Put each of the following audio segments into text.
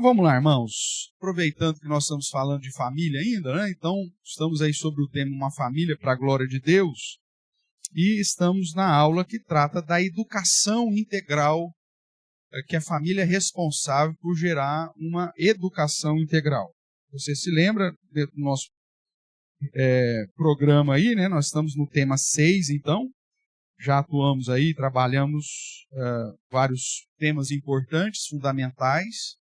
vamos lá, irmãos. Aproveitando que nós estamos falando de família ainda, né? Então, estamos aí sobre o tema Uma Família para a Glória de Deus. E estamos na aula que trata da educação integral, que a família é responsável por gerar uma educação integral. Você se lembra do nosso programa aí, né? Nós estamos no tema 6, então. Já atuamos aí, trabalhamos vários temas importantes, fundamentais.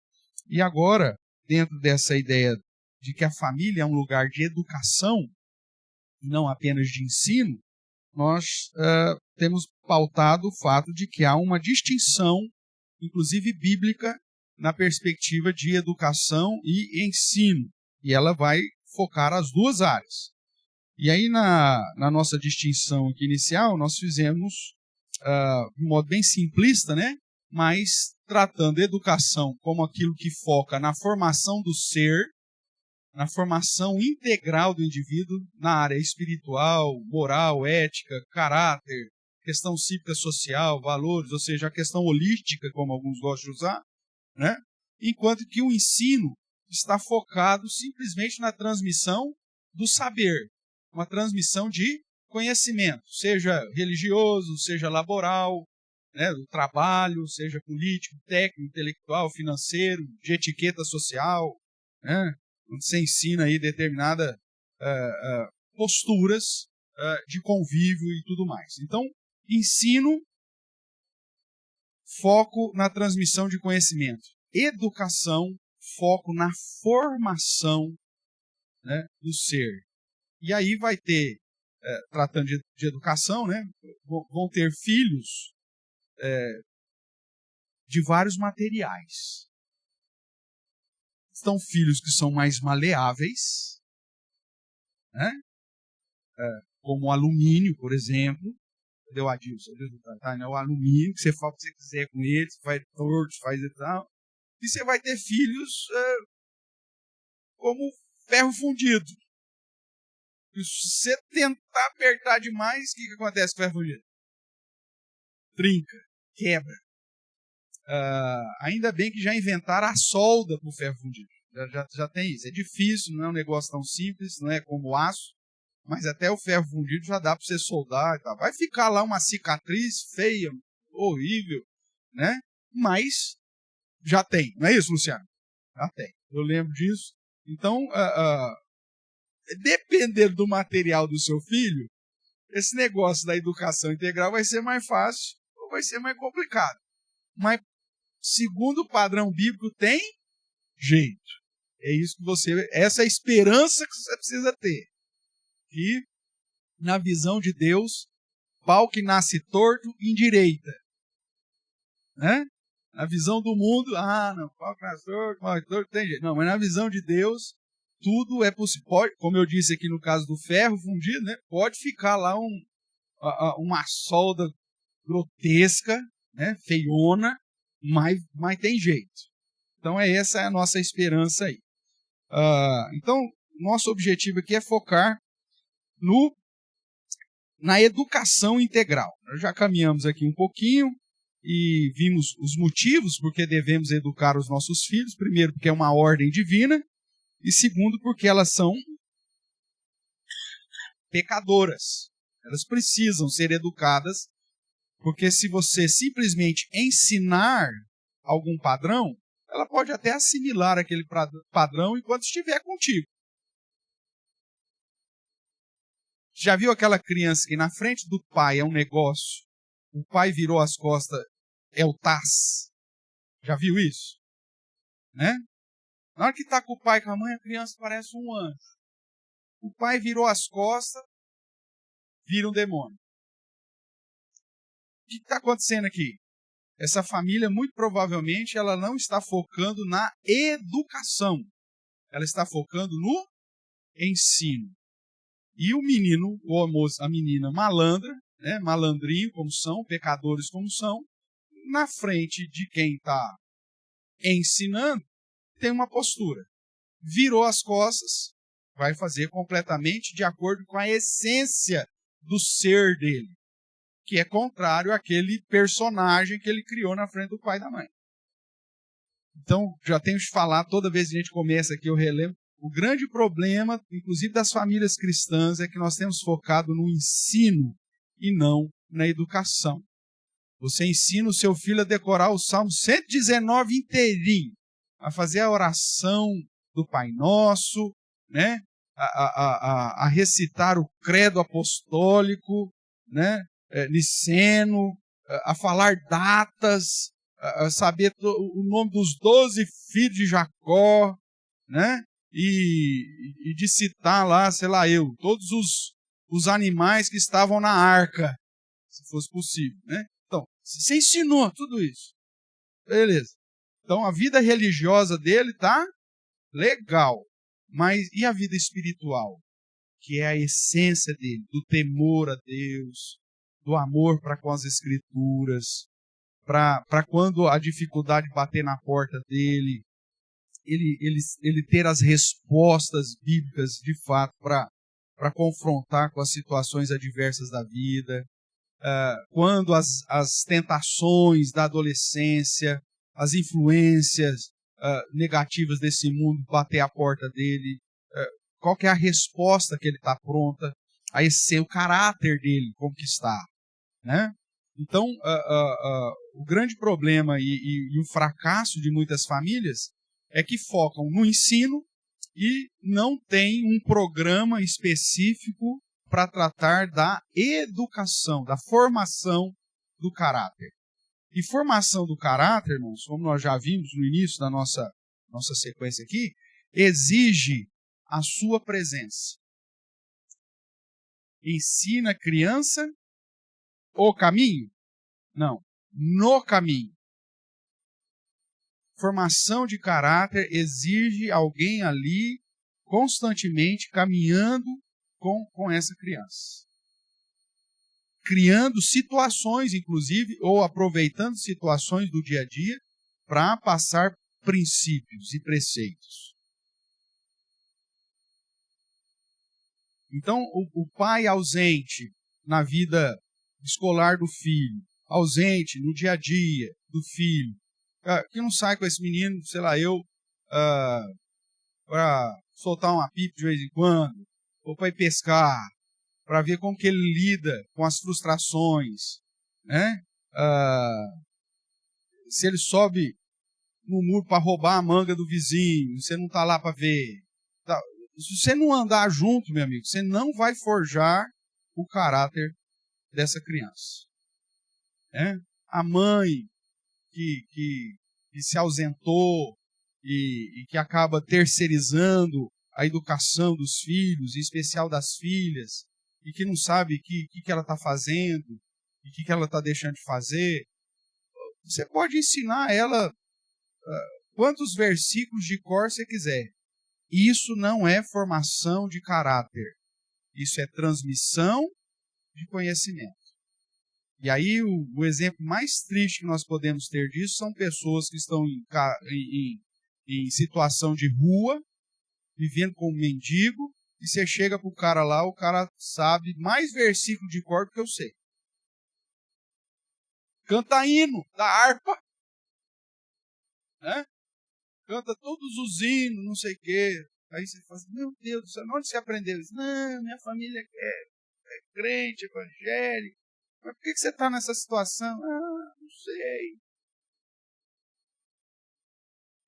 E agora, dentro dessa ideia de que a família é um lugar de educação, e não apenas de ensino, nós temos pautado o fato de que há uma distinção, inclusive bíblica, na perspectiva de educação e ensino. E ela vai focar as duas áreas. E aí, na nossa distinção aqui inicial, nós fizemos de modo bem simplista, né? Mas tratando a educação como aquilo que foca na formação do ser, na formação integral do indivíduo, na área espiritual, moral, ética, caráter, questão cívica social, valores, ou seja, a questão holística, como alguns gostam de usar, né? Enquanto que o ensino está focado simplesmente na transmissão do saber, uma transmissão de conhecimento, seja religioso, seja laboral, né, do trabalho, seja político, técnico, intelectual, financeiro, de etiqueta social, né, onde você ensina aí determinadas posturas de convívio e tudo mais. Então, ensino, foco na transmissão de conhecimento. Educação, foco na formação, né, do ser. E aí vai ter, tratando de educação, né, vão ter filhos de vários materiais. Estão filhos que são mais maleáveis, né, como o alumínio, por exemplo. Cadê o Adilson? O alumínio, que você fala o que você quiser com ele, você faz torto, faz e tal. E você vai ter filhos como ferro fundido. Se você tentar apertar demais, o que acontece com o ferro fundido? Trinca, quebra. Ainda bem que já inventaram a solda para o ferro fundido. Já tem isso. É difícil, não é um negócio tão simples, não é como o aço, mas até o ferro fundido já dá para você soldar e tal. Vai ficar lá uma cicatriz feia, horrível, né? Mas já tem. Não é isso, Luciano? Já tem. Eu lembro disso. Então, dependendo do material do seu filho, esse negócio da educação integral vai ser mais fácil ou vai ser mais complicado. Mas, segundo o padrão bíblico, tem jeito. É isso que essa é a esperança que você precisa ter. E, na visão de Deus, pau que nasce torto, endireita. Né? Na visão do mundo, não, pau que nasce torto, tem jeito. Não, mas na visão de Deus, tudo é possível. Pode, como eu disse aqui no caso do ferro fundido, né, pode ficar lá uma solda grotesca, né, feiona, mas tem jeito. Então essa é a nossa esperança aí. Então, nosso objetivo aqui é focar na educação integral. Nós já caminhamos aqui um pouquinho e vimos os motivos porque devemos educar os nossos filhos. Primeiro, porque é uma ordem divina. E segundo, porque elas são pecadoras. Elas precisam ser educadas, porque se você simplesmente ensinar algum padrão, ela pode até assimilar aquele padrão enquanto estiver contigo. Já viu aquela criança que na frente do pai é um negócio, o pai virou as costas, é o TAS? Já viu isso? Né? Na hora que está com o pai e com a mãe, a criança parece um anjo. O pai virou as costas, vira um demônio. O que está acontecendo aqui? Essa família, muito provavelmente, ela não está focando na educação. Ela está focando no ensino. E o menino, ou a menina malandra, né, malandrinho como são, pecadores como são, na frente de quem está ensinando, tem uma postura. Virou as costas, vai fazer completamente de acordo com a essência do ser dele, que é contrário àquele personagem que ele criou na frente do pai e da mãe. Então, já tenho que falar, toda vez que a gente começa aqui, eu relembro, o grande problema, inclusive das famílias cristãs, é que nós temos focado no ensino e não na educação. Você ensina o seu filho a decorar o Salmo 119 inteirinho, a fazer a oração do Pai Nosso, né? a recitar o credo apostólico, né? Niceno, a falar datas, a saber o nome dos 12 filhos de Jacó, né? E de citar lá, sei lá todos os animais que estavam na arca, se fosse possível, né? Então, você ensinou tudo isso. Beleza. Então, a vida religiosa dele tá legal. Mas e a vida espiritual? Que é a essência dele, do temor a Deus, do amor para com as Escrituras, para quando a dificuldade bater na porta dele, ele ter as respostas bíblicas de fato para confrontar com as situações adversas da vida. Quando as tentações da adolescência, as influências negativas desse mundo bater a porta dele, qual que é a resposta que ele está pronta a esse o caráter dele conquistar, né? Então, o grande problema e o fracasso de muitas famílias é que focam no ensino e não tem um programa específico para tratar da educação, da formação do caráter. E formação do caráter, irmãos, como nós já vimos no início da nossa sequência aqui, exige a sua presença. Ensina a criança o caminho? Não, no caminho. Formação de caráter exige alguém ali constantemente caminhando com essa criança. Criando situações, inclusive, ou aproveitando situações do dia a dia para passar princípios e preceitos. Então, o pai ausente na vida escolar do filho, ausente no dia a dia do filho, que não sai com esse menino, sei lá, para soltar uma pipa de vez em quando, ou para ir pescar, para ver como que ele lida com as frustrações, né? Se ele sobe no muro para roubar a manga do vizinho, você não está lá para ver. Se você não andar junto, meu amigo, você não vai forjar o caráter dessa criança. Né? A mãe que se ausentou e que acaba terceirizando a educação dos filhos, em especial das filhas, e que não sabe o que ela está fazendo e o que ela está deixando de fazer, você pode ensinar ela quantos versículos de cor você quiser. Isso não é formação de caráter. Isso é transmissão de conhecimento. E aí o exemplo mais triste que nós podemos ter disso são pessoas que estão em situação de rua, vivendo como mendigo, e você chega para o cara lá, o cara sabe mais versículo de cor do que eu sei. Canta hino da harpa, né? Canta todos os hinos, não sei o quê. Aí você fala assim, meu Deus do céu, onde você aprendeu isso? Não, minha família é crente, evangélico. Mas por que você está nessa situação? Não sei.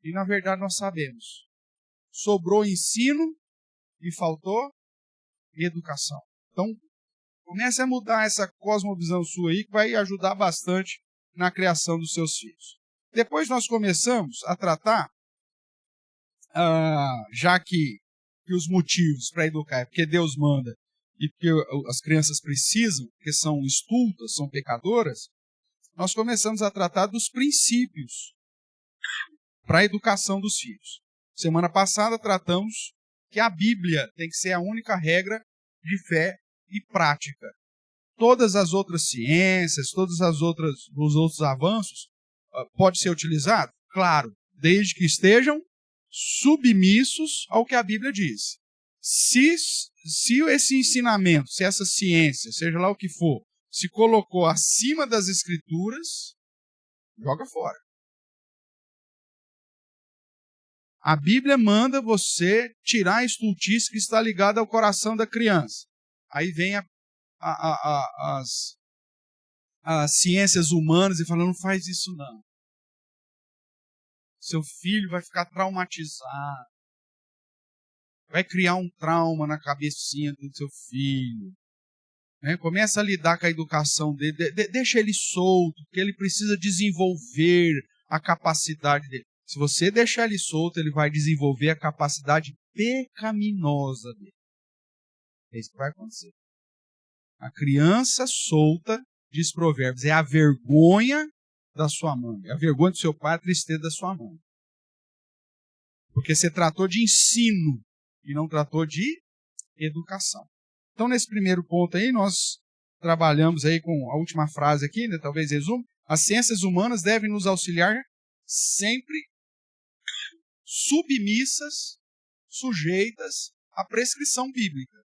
E na verdade nós sabemos. Sobrou ensino e faltou educação. Então, comece a mudar essa cosmovisão sua aí, que vai ajudar bastante na criação dos seus filhos. Depois nós começamos a tratar, já que os motivos para educar é porque Deus manda e porque as crianças precisam, porque são estultas, são pecadoras, nós começamos a tratar dos princípios para a educação dos filhos. Semana passada tratamos que a Bíblia tem que ser a única regra de fé e prática. Todas as outras ciências, os outros avanços, pode ser utilizado? Claro, desde que estejam submissos ao que a Bíblia diz. Se esse ensinamento, se essa ciência, seja lá o que for, se colocou acima das Escrituras, joga fora. A Bíblia manda você tirar a estultice que está ligada ao coração da criança. Aí vem as ciências humanas e falam, não faz isso não. Seu filho vai ficar traumatizado. Vai criar um trauma na cabecinha do seu filho. Começa a lidar com a educação dele. Deixa ele solto, porque ele precisa desenvolver a capacidade dele. Se você deixar ele solto, ele vai desenvolver a capacidade pecaminosa dele. É isso que vai acontecer. A criança solta, diz Provérbios, é a vergonha da sua mãe. É a vergonha do seu pai, a tristeza da sua mãe. Porque você tratou de ensino e não tratou de educação. Então, nesse primeiro ponto aí, nós trabalhamos aí com a última frase aqui, né, talvez resumo. As ciências humanas devem nos auxiliar sempre submissas, sujeitas à prescrição bíblica.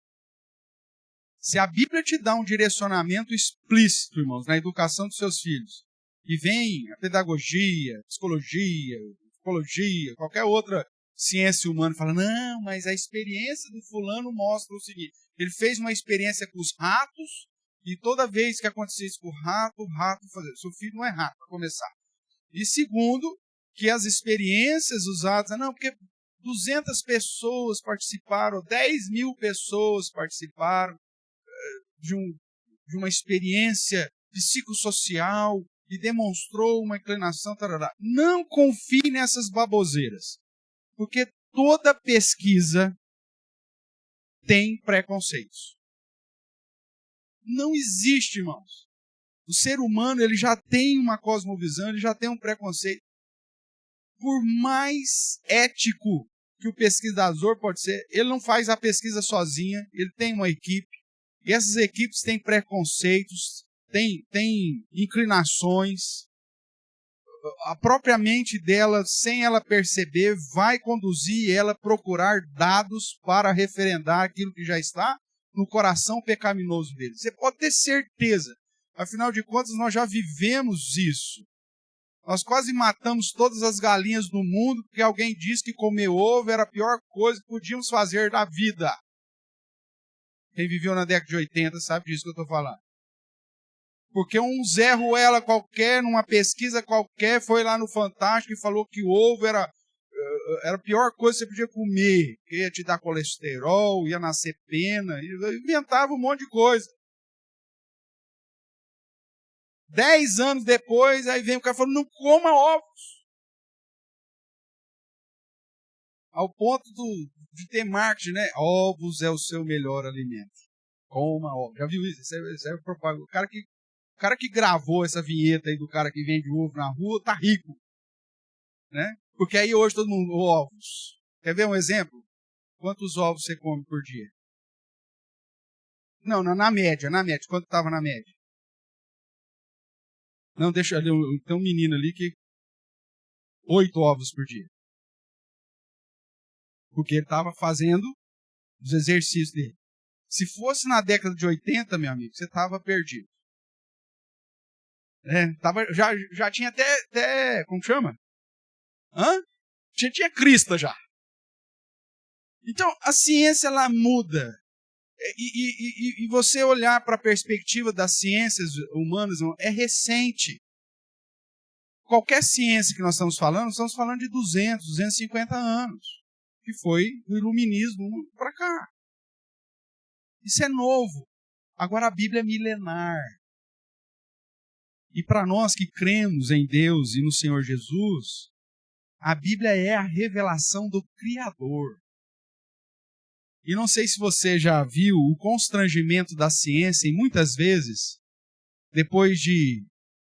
Se a Bíblia te dá um direcionamento explícito, irmãos, na educação dos seus filhos, e vem a pedagogia, psicologia, ecologia, qualquer outra ciência humana, fala, não, mas a experiência do fulano mostra o seguinte, ele fez uma experiência com os ratos, e toda vez que acontecia isso com o rato fazia, seu filho não é rato, para começar. E segundo, que as experiências usadas, não, porque 200 pessoas participaram, 10.000 pessoas participaram de uma experiência psicossocial e demonstrou uma inclinação, tarará. Não confie nessas baboseiras, porque toda pesquisa tem preconceitos. Não existe, irmãos. O ser humano ele já tem uma cosmovisão, ele já tem um preconceito. Por mais ético que o pesquisador pode ser, ele não faz a pesquisa sozinho, ele tem uma equipe. E essas equipes têm preconceitos, têm inclinações. A própria mente dela, sem ela perceber, vai conduzir ela a procurar dados para referendar aquilo que já está no coração pecaminoso dele. Você pode ter certeza. Afinal de contas, nós já vivemos isso. Nós quase matamos todas as galinhas do mundo porque alguém disse que comer ovo era a pior coisa que podíamos fazer da vida. Quem viveu na década de 80 sabe disso que eu estou falando. Porque um Zé Ruela qualquer, numa pesquisa qualquer, foi lá no Fantástico e falou que o ovo era a pior coisa que você podia comer, que ia te dar colesterol, ia nascer pena, inventava um monte de coisa. 10 anos depois, aí vem o cara falando, não coma ovos. Ao ponto de ter marketing, né? Ovos é o seu melhor alimento. Coma ovos. Já viu isso? Isso é propaganda. O cara que gravou essa vinheta aí do cara que vende ovo na rua, tá rico. Né? Porque aí hoje todo mundo, ovos. Quer ver um exemplo? Quantos ovos você come por dia? Não, na média. Quanto estava na média? Não, deixa ali, tem um menino ali que 8 ovos por dia. Porque ele estava fazendo os exercícios dele. Se fosse na década de 80, meu amigo, você estava perdido. Já tinha até, como chama? Tinha crista já. Então, a ciência, ela muda. E você olhar para a perspectiva das ciências humanas, é recente. Qualquer ciência que nós estamos falando de 200, 250 anos. Que foi do iluminismo para cá. Isso é novo. Agora a Bíblia é milenar. E para nós que cremos em Deus e no Senhor Jesus, a Bíblia é a revelação do Criador. E não sei se você já viu o constrangimento da ciência, e muitas vezes, depois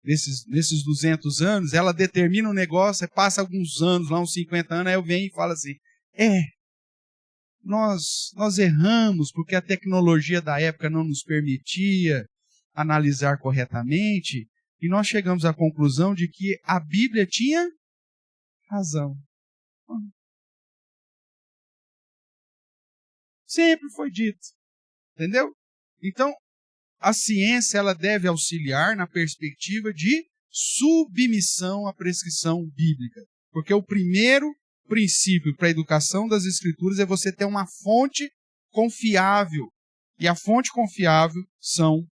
desses 200 anos, ela determina um negócio, passa alguns anos, lá uns 50 anos, aí eu venho e falo assim, nós erramos porque a tecnologia da época não nos permitia analisar corretamente, e nós chegamos à conclusão de que a Bíblia tinha razão. Sempre foi dito. Entendeu? Então, a ciência ela deve auxiliar na perspectiva de submissão à prescrição bíblica. Porque o primeiro princípio para a educação das Escrituras é você ter uma fonte confiável. E a fonte confiável são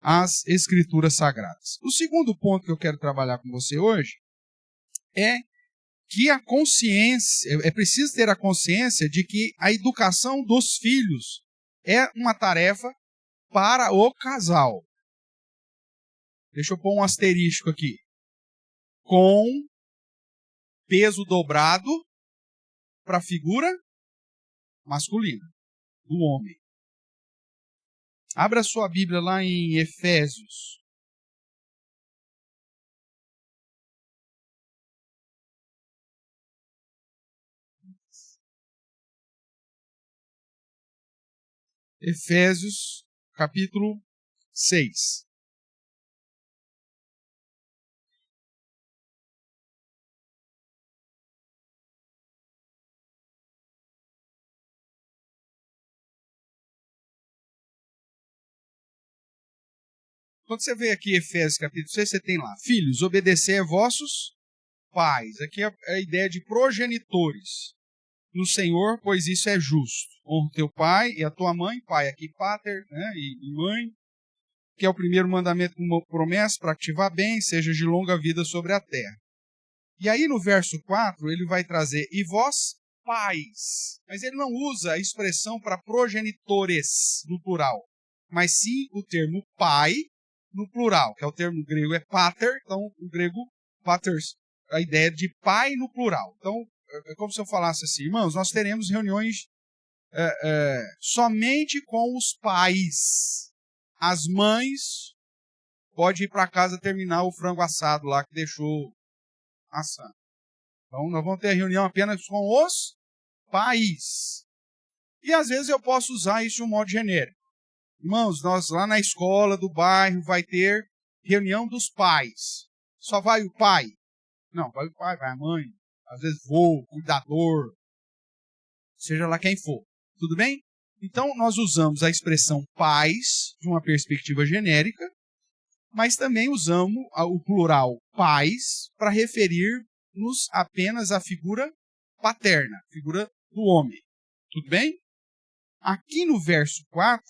as Escrituras Sagradas. O segundo ponto que eu quero trabalhar com você hoje é que a consciência, é preciso ter a consciência de que a educação dos filhos é uma tarefa para o casal. Deixa eu pôr um asterisco aqui. Com peso dobrado para a figura masculina, do homem. Abra sua Bíblia lá em Efésios. Efésios, capítulo 6. Quando você vê aqui Efésios capítulo 6, você tem lá, filhos, obedecei a vossos pais. Aqui é a ideia de progenitores no Senhor, pois isso é justo. Honra o teu pai e a tua mãe, pai aqui pater, né, e mãe, que é o primeiro mandamento com uma promessa para que te vá bem, seja de longa vida sobre a terra. E aí no verso 4 ele vai trazer, e vós pais. Mas ele não usa a expressão para progenitores no plural, mas sim o termo pai no plural, que é o termo grego é pater, então o grego paters, a ideia de pai no plural. Então é como se eu falasse assim, irmãos, nós teremos reuniões somente com os pais. As mães podem ir para casa terminar o frango assado lá que deixou assando. Então nós vamos ter reunião apenas com os pais. E às vezes eu posso usar isso de um modo genérico. Irmãos, nós lá na escola do bairro vai ter reunião dos pais. Só vai o pai? Não, vai o pai, vai a mãe, às vezes vô, cuidador, seja lá quem for. Tudo bem? Então nós usamos a expressão pais de uma perspectiva genérica, mas também usamos o plural pais para referir-nos apenas à figura paterna, figura do homem. Tudo bem? Aqui no verso 4,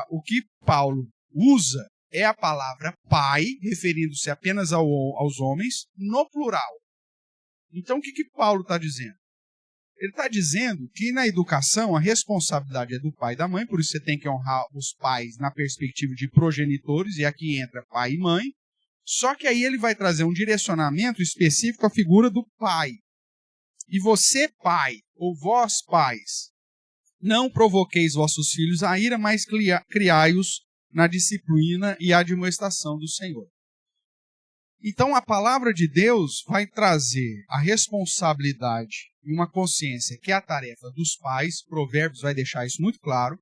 o que Paulo usa é a palavra pai, referindo-se apenas aos homens, no plural. Então, o que Paulo está dizendo? Ele está dizendo que na educação a responsabilidade é do pai e da mãe, por isso você tem que honrar os pais na perspectiva de progenitores, e aqui entra pai e mãe. Só que aí ele vai trazer um direcionamento específico à figura do pai. E você, pai, ou vós, pais, não provoqueis vossos filhos a ira, mas criai-os na disciplina e admoestação do Senhor. Então a palavra de Deus vai trazer a responsabilidade e uma consciência que é a tarefa dos pais, Provérbios vai deixar isso muito claro,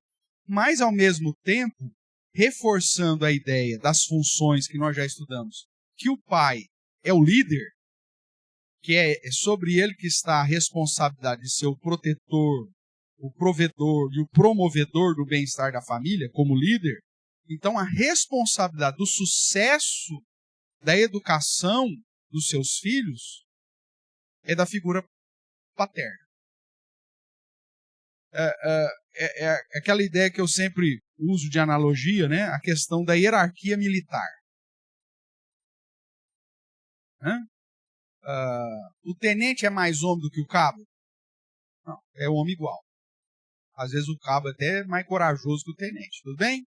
mas ao mesmo tempo reforçando a ideia das funções que nós já estudamos, que o pai é o líder, que é sobre ele que está a responsabilidade de ser o protetor, o provedor e o promovedor do bem-estar da família, como líder. Então a responsabilidade do sucesso da educação dos seus filhos é da figura paterna. É aquela ideia que eu sempre uso de analogia, né? A questão da hierarquia militar. O tenente é mais homem do que o cabo? Não, é homem igual. Às vezes o cabo até é mais corajoso que o tenente, tudo bem?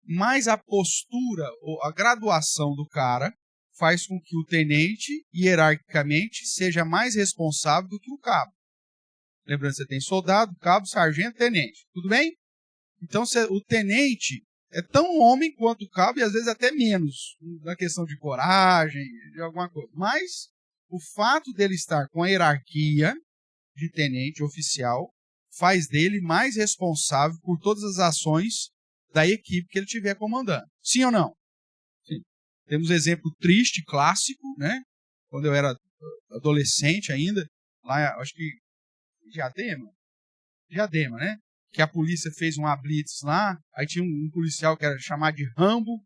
Mas a postura, ou a graduação do cara faz com que o tenente, hierarquicamente, seja mais responsável do que o cabo. Lembrando que você tem soldado, cabo, sargento, tenente. Tudo bem? Então o tenente é tão homem quanto o cabo e às vezes até menos, na questão de coragem, de alguma coisa. Mas o fato dele estar com a hierarquia de tenente oficial faz dele mais responsável por todas as ações da equipe que ele estiver comandando. Sim ou não? Sim. Temos exemplo triste, clássico, né? Quando eu era adolescente ainda, lá, acho que Diadema, né? Que a polícia fez uma blitz lá, aí tinha um policial que era chamado de Rambo,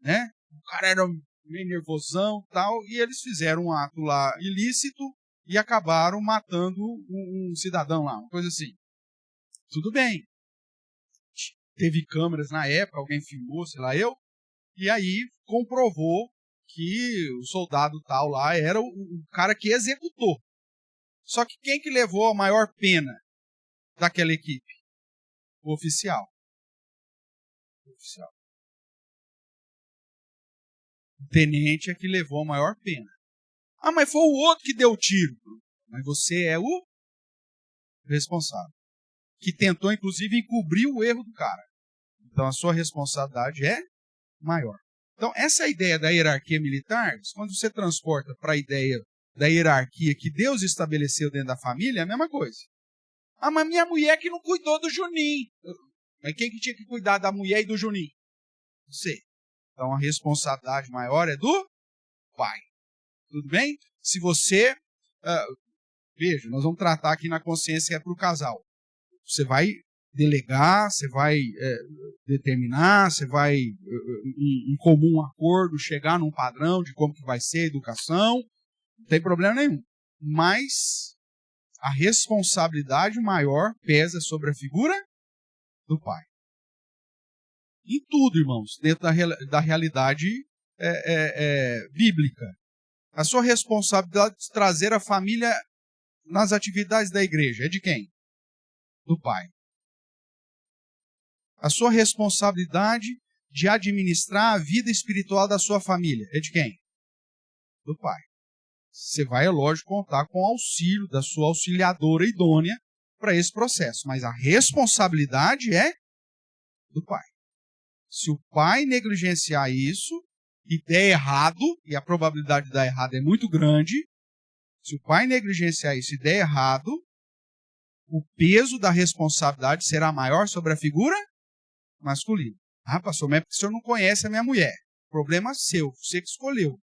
né? O cara era meio nervosão e tal, e eles fizeram um ato lá ilícito, e acabaram matando um cidadão lá, uma coisa assim. Tudo bem. Teve câmeras na época, alguém filmou, sei lá eu, e aí comprovou que o soldado tal lá era o cara que executou. Só que quem que levou a maior pena daquela equipe? O oficial. O oficial. O tenente é que levou a maior pena. Ah, mas foi o outro que deu o tiro. Mas você é o responsável. Que tentou, inclusive, encobrir o erro do cara. Então, a sua responsabilidade é maior. Então, essa ideia da hierarquia militar, quando você transporta para a ideia da hierarquia que Deus estabeleceu dentro da família, é a mesma coisa. Ah, mas minha mulher que não cuidou do Juninho. Mas quem que tinha que cuidar da mulher e do Juninho? Você. Então, a responsabilidade maior é do pai. Tudo bem? Se você... veja, nós vamos tratar aqui na consciência que é para o casal. Você vai delegar, você vai determinar, você vai, em comum acordo, chegar num padrão de como que vai ser a educação. Não tem problema nenhum. Mas a responsabilidade maior pesa sobre a figura do pai. Em tudo, irmãos, dentro da realidade bíblica. A sua responsabilidade de trazer a família nas atividades da igreja é de quem? Do pai. A sua responsabilidade de administrar a vida espiritual da sua família é de quem? Do pai. Você vai, é lógico, contar com o auxílio da sua auxiliadora idônea para esse processo, mas a responsabilidade é do pai. Se o pai negligenciar isso e der errado, e a probabilidade de dar errado é muito grande, se o pai negligenciar isso e der errado, o peso da responsabilidade será maior sobre a figura masculina. Ah, pastor, mas é porque o senhor não conhece a minha mulher. Problema seu, você que escolheu.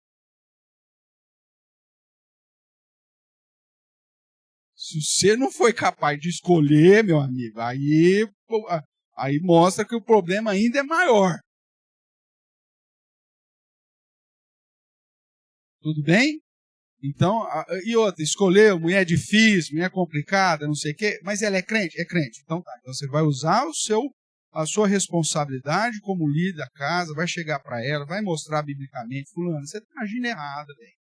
Se você não foi capaz de escolher, meu amigo, aí mostra que o problema ainda é maior. Tudo bem? Então, e outra, escolheu, mulher difícil, mulher complicada, não sei o quê, mas ela é crente? É crente. Então tá, então você vai usar a sua responsabilidade como líder da casa, vai chegar para ela, vai mostrar biblicamente, fulano, você está agindo errado, velho.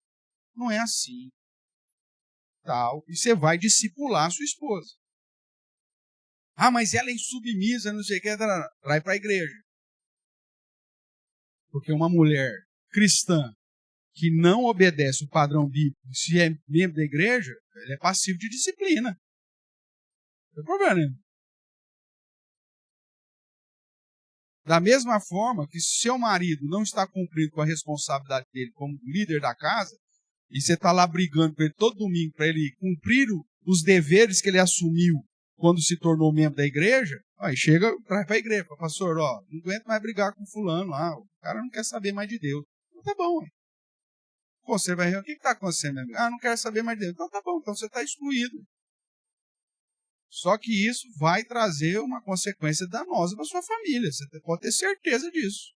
Não é assim. Tal, e você vai discipular a sua esposa. Ah, mas ela é insubmissa, não sei o que, trai para a igreja. Porque uma mulher cristã que não obedece o padrão bíblico, se é membro da igreja, ele é passivo de disciplina. Não tem problema nenhum. Da mesma forma que se seu marido não está cumprindo com a responsabilidade dele como líder da casa, e você está lá brigando com ele todo domingo para ele cumprir os deveres que ele assumiu quando se tornou membro da igreja, aí chega, traz para a igreja, fala, pastor, ó, não aguento mais brigar com fulano lá, o cara não quer saber mais de Deus. Então tá bom, hein? Você vai, o que está acontecendo, meu amigo? Ah, não quero saber mais de Deus. Então tá bom, então você está excluído. Só que isso vai trazer uma consequência danosa para sua família, você pode ter certeza disso.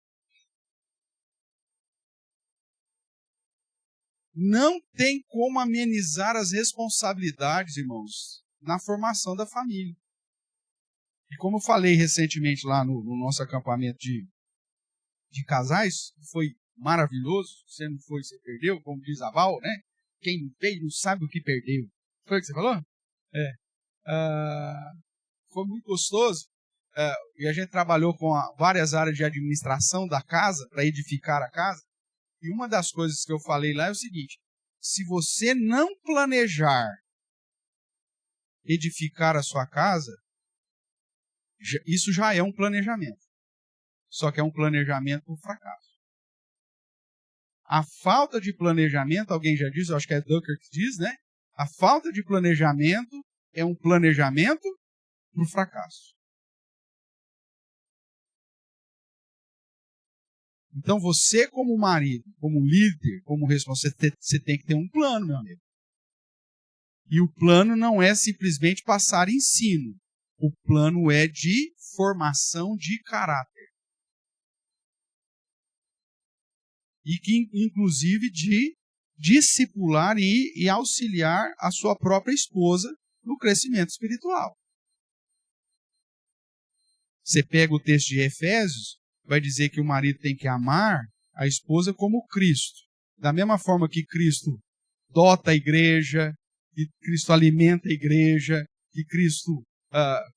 Não tem como amenizar as responsabilidades, irmãos, na formação da família. E como eu falei recentemente lá no nosso acampamento de casais, foi maravilhoso. Você não foi, você perdeu, como diz a Val, né? Quem não fez não sabe o que perdeu. Foi o que você falou? Foi muito gostoso. E a gente trabalhou com várias áreas de administração da casa, para edificar a casa. E uma das coisas que eu falei lá é o seguinte: se você não planejar edificar a sua casa, isso já é um planejamento. Só que é um planejamento por fracasso. A falta de planejamento, alguém já disse, eu acho que é Ducker que diz, né? A falta de planejamento é um planejamento por fracasso. Então você, como marido, como líder, como responsável, você tem que ter um plano, meu amigo. E o plano não é simplesmente passar ensino. O plano é de formação de caráter. E que, inclusive, de discipular e auxiliar a sua própria esposa no crescimento espiritual. Você pega o texto de Efésios, vai dizer que o marido tem que amar a esposa como Cristo. Da mesma forma que Cristo dota a igreja, que Cristo alimenta a igreja, que Cristo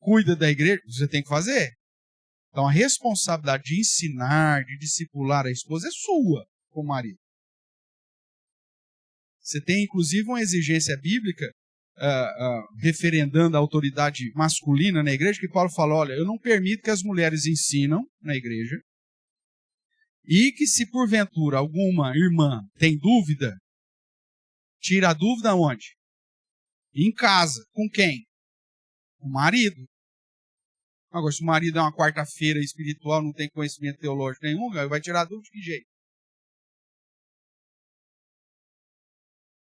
cuida da igreja, você tem que fazer. Então a responsabilidade de ensinar, de discipular a esposa é sua como marido. Você tem inclusive uma exigência bíblica referendando a autoridade masculina na igreja, que Paulo fala, olha, eu não permito que as mulheres ensinam na igreja, e que se porventura alguma irmã tem dúvida, tira a dúvida onde? Em casa. Com quem? Com o marido. Agora, se o marido é uma quarta-feira espiritual, não tem conhecimento teológico nenhum, vai tirar a dúvida de que jeito?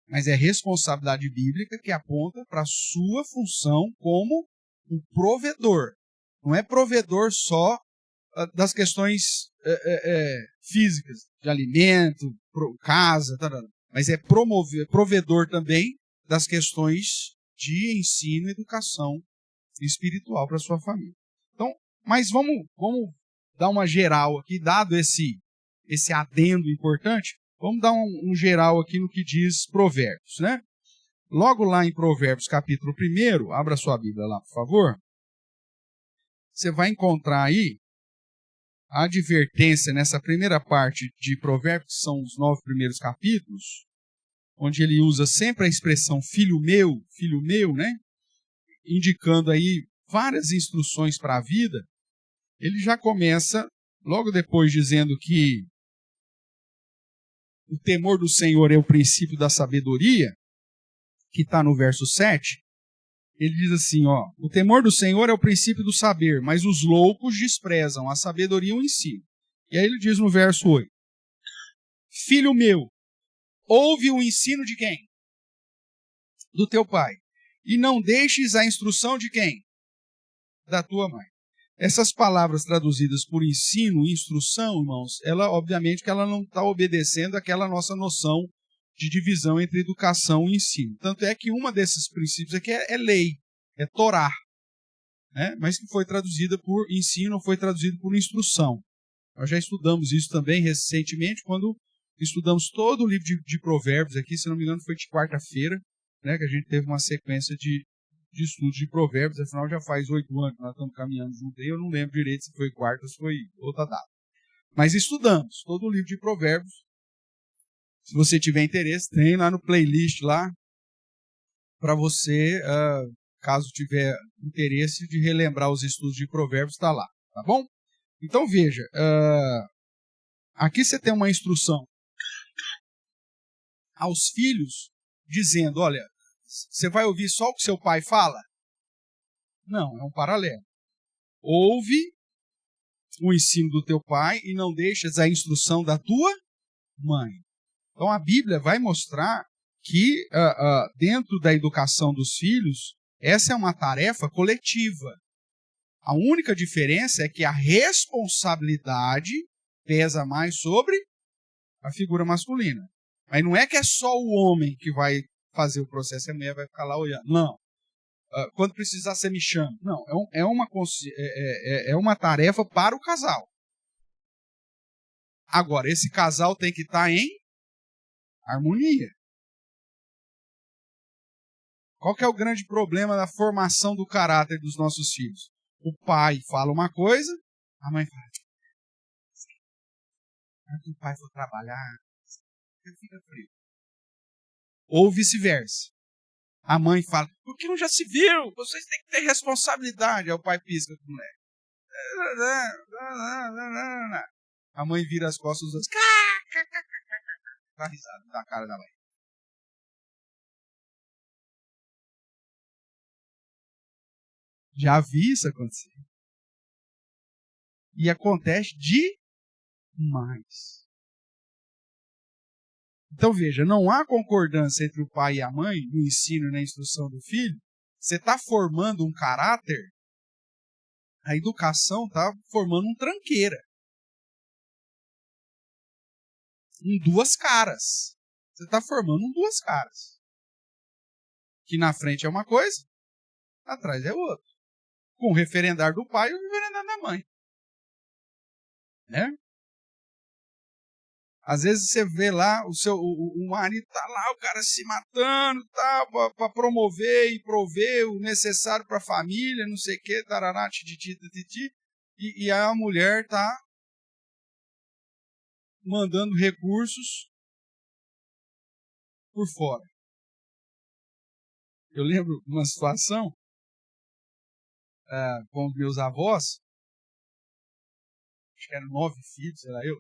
Mas é responsabilidade bíblica que aponta para a sua função como um provedor. Não é provedor só das questões físicas, de alimento, casa, mas é provedor também das questões de ensino e educação espiritual para a sua família. Então, mas vamos dar uma geral aqui, dado esse adendo importante, vamos dar um geral aqui no que diz Provérbios, né? Logo lá em Provérbios, capítulo 1, abra sua Bíblia lá, por favor. Você vai encontrar aí a advertência nessa primeira parte de Provérbios, que são os 9 primeiros capítulos, onde ele usa sempre a expressão filho meu, né? Indicando aí várias instruções para a vida. Ele já começa, logo depois, dizendo que o temor do Senhor é o princípio da sabedoria, que está no verso 7. Ele diz assim, o temor do Senhor é o princípio do saber, mas os loucos desprezam a sabedoria e o ensino. E aí ele diz no verso 8, filho meu, ouve o ensino de quem? Do teu pai. E não deixes a instrução de quem? Da tua mãe. Essas palavras traduzidas por ensino e instrução, irmãos, obviamente que ela não está obedecendo àquela nossa noção de divisão entre educação e ensino. Tanto é que uma desses princípios aqui é lei, é Torá, né? Mas que foi traduzida por ensino, foi traduzida por instrução. Nós já estudamos isso também recentemente, quando estudamos todo o livro de Provérbios aqui, se não me engano foi de quarta-feira, né, que a gente teve uma sequência de estudos de Provérbios, afinal já faz 8 anos que nós estamos caminhando junto aí, eu não lembro direito se foi quarta ou se foi outra data. Mas estudamos todo o livro de Provérbios. Se você tiver interesse, tem lá no playlist lá, para você, caso tiver interesse de relembrar os estudos de Provérbios, está lá, tá bom? Então veja, aqui você tem uma instrução aos filhos, dizendo, olha, você vai ouvir só o que seu pai fala? Não, é um paralelo. Ouve o ensino do teu pai e não deixes a instrução da tua mãe. Então a Bíblia vai mostrar que dentro da educação dos filhos, essa é uma tarefa coletiva. A única diferença é que a responsabilidade pesa mais sobre a figura masculina. Mas não é que é só o homem que vai fazer o processo e a mulher vai ficar lá olhando. Não. Quando precisar, você me chama. Não, é uma tarefa para o casal. Agora, esse casal tem que estar em harmonia. Qual que é o grande problema da formação do caráter dos nossos filhos? O pai fala uma coisa, a mãe fala. Quando o pai for trabalhar, ele fica frio. Ou vice-versa. A mãe fala, por que não já se viu? Vocês têm que ter responsabilidade. Aí o pai pisca com o moleque. A mãe vira as costas dos outros. Dá risada da cara da mãe. Já vi isso acontecer. E acontece demais. Então veja, não há concordância entre o pai e a mãe no ensino e na instrução do filho. Você está formando um caráter, a educação está formando um tranqueira. Em duas caras. Você está formando duas caras. Que na frente é uma coisa, atrás é outra. Com o referendário do pai e o referendário da mãe. Né? Às vezes você vê lá, o marido está lá, o cara se matando, tá, para promover e prover o necessário para a família, não sei o que, tarará, tititi, e a mulher está mandando recursos por fora. Eu lembro de uma situação com os meus avós, acho que eram 9 filhos, era eu.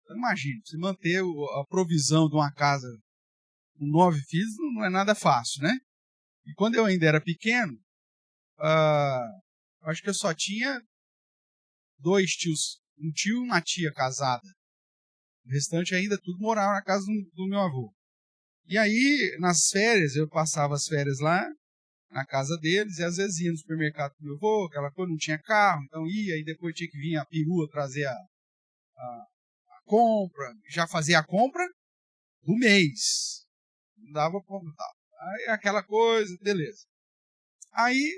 Então, imagina, você manter a provisão de uma casa com 9 filhos não é nada fácil, né? E quando eu ainda era pequeno, acho que eu só tinha 2 tios, um tio e uma tia casada. O restante ainda tudo morava na casa do meu avô. E aí, nas férias, eu passava as férias lá, na casa deles, e às vezes ia no supermercado com meu avô, aquela coisa, não tinha carro, então ia, e depois tinha que vir a perua trazer a compra, já fazia a compra do mês. Não dava para comprar. Aí aquela coisa, beleza. Aí,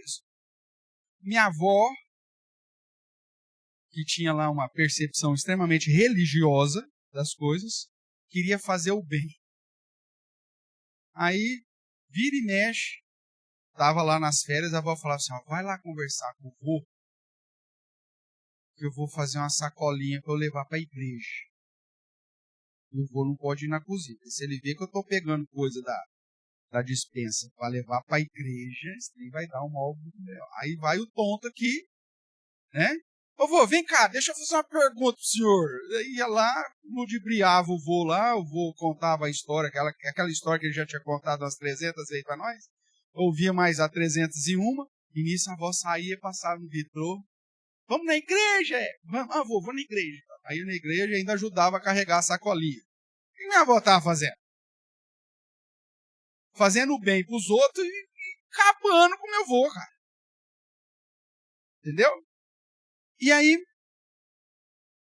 minha avó, que tinha lá uma percepção extremamente religiosa das coisas, queria fazer o bem. Aí, vira e mexe, estava lá nas férias, a avó falava assim, vai lá conversar com o vô, que eu vou fazer uma sacolinha para eu levar para a igreja. E o vô não pode ir na cozinha. Se ele vê que eu estou pegando coisa da despensa para levar para a igreja, ele vai dar um mal. Aí vai o tonto aqui, né? Ô vô, vem cá, deixa eu fazer uma pergunta pro senhor. Ia lá, ludibriava o vô contava a história, aquela história que ele já tinha contado umas 300 vezes para nós. Ouvia mais a 301, e nisso a avó saía, passava no vitrô. Vamos na igreja? Vamos, vou na igreja. Aí na igreja ainda ajudava a carregar a sacolinha. O que minha avó estava fazendo? Fazendo bem para os outros e acabando com o meu avô, cara. Entendeu? E aí,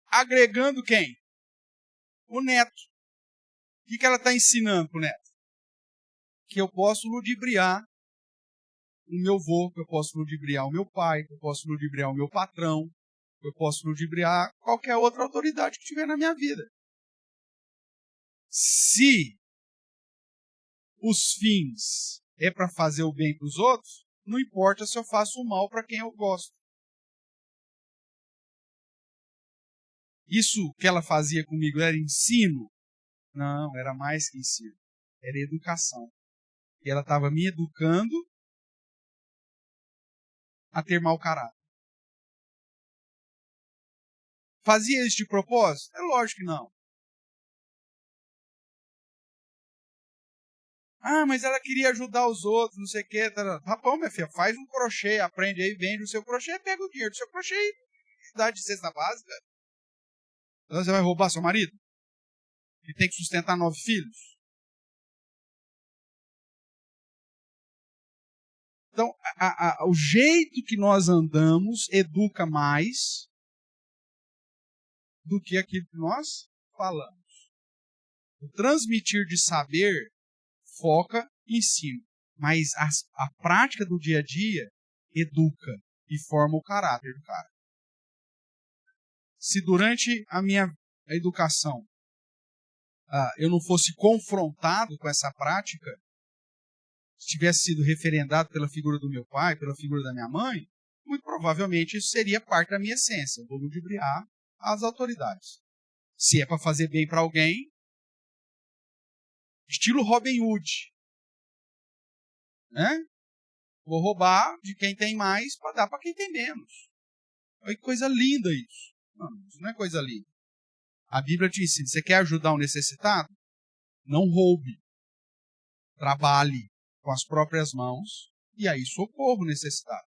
agregando quem? O neto. O que ela está ensinando para o neto? Que eu posso ludibriar o meu avô, que eu posso ludibriar o meu pai, que eu posso ludibriar o meu patrão, que eu posso ludibriar qualquer outra autoridade que tiver na minha vida. Se os fins é para fazer o bem para os outros, não importa se eu faço o mal para quem eu gosto. Isso que ela fazia comigo era ensino? Não, era mais que ensino. Era educação. E ela estava me educando a ter mau caráter. Fazia isso de propósito? É lógico que não. Mas ela queria ajudar os outros, não sei o quê. Tá bom, minha filha, faz um crochê, aprende aí, vende o seu crochê, pega o dinheiro do seu crochê e dá de cesta básica. Então você vai roubar seu marido? Que tem que sustentar 9 filhos? Então, o jeito que nós andamos educa mais do que aquilo que nós falamos. O transmitir de saber foca em ensino, mas a prática do dia a dia educa e forma o caráter do cara. Se durante a minha educação eu não fosse confrontado com essa prática, se tivesse sido referendado pela figura do meu pai, pela figura da minha mãe, muito provavelmente isso seria parte da minha essência. Eu vou ludibriar as autoridades. Se é para fazer bem para alguém, estilo Robin Hood, né? Vou roubar de quem tem mais para dar para quem tem menos. Olha que coisa linda isso. Não, isso não é coisa linda. A Bíblia te ensina, você quer ajudar um necessitado? Não roube. Trabalhe com as próprias mãos e aí socorra o necessitado.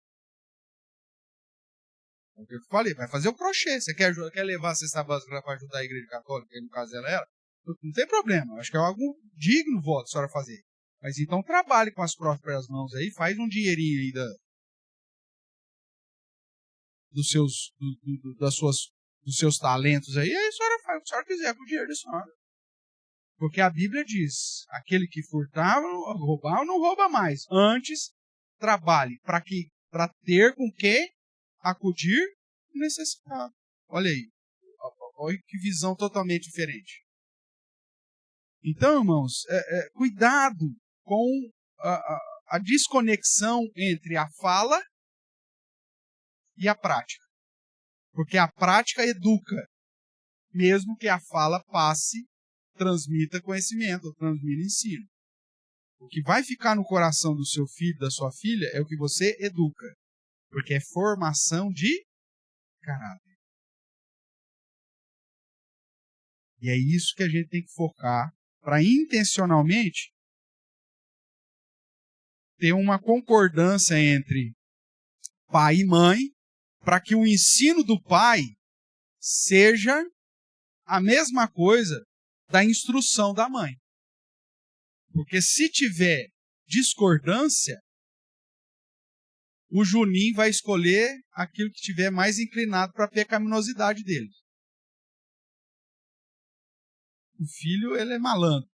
É o que eu falei, vai fazer o crochê. Você quer levar a cesta básica para ajudar a igreja católica, que no caso ela era? Não tem problema, acho que é algo digno voto a senhora fazer. Mas então trabalhe com as próprias mãos aí, faz um dinheirinho aí dos seus talentos aí a senhora faz o que a senhora quiser com o dinheiro da senhora. Porque a Bíblia diz, aquele que furtava, roubava, não rouba mais. Antes, trabalhe para ter com que acudir o necessitado. Olha aí. Olha que visão totalmente diferente. Então, irmãos, cuidado com a desconexão entre a fala e a prática. Porque a prática educa, mesmo que a fala transmita conhecimento, transmita ensino. O que vai ficar no coração do seu filho, da sua filha, é o que você educa. Porque é formação de caráter. E é isso que a gente tem que focar para intencionalmente ter uma concordância entre pai e mãe, para que o ensino do pai seja a mesma coisa da instrução da mãe. Porque se tiver discordância, o Juninho vai escolher aquilo que estiver mais inclinado para a pecaminosidade dele. O filho, ele é malandro.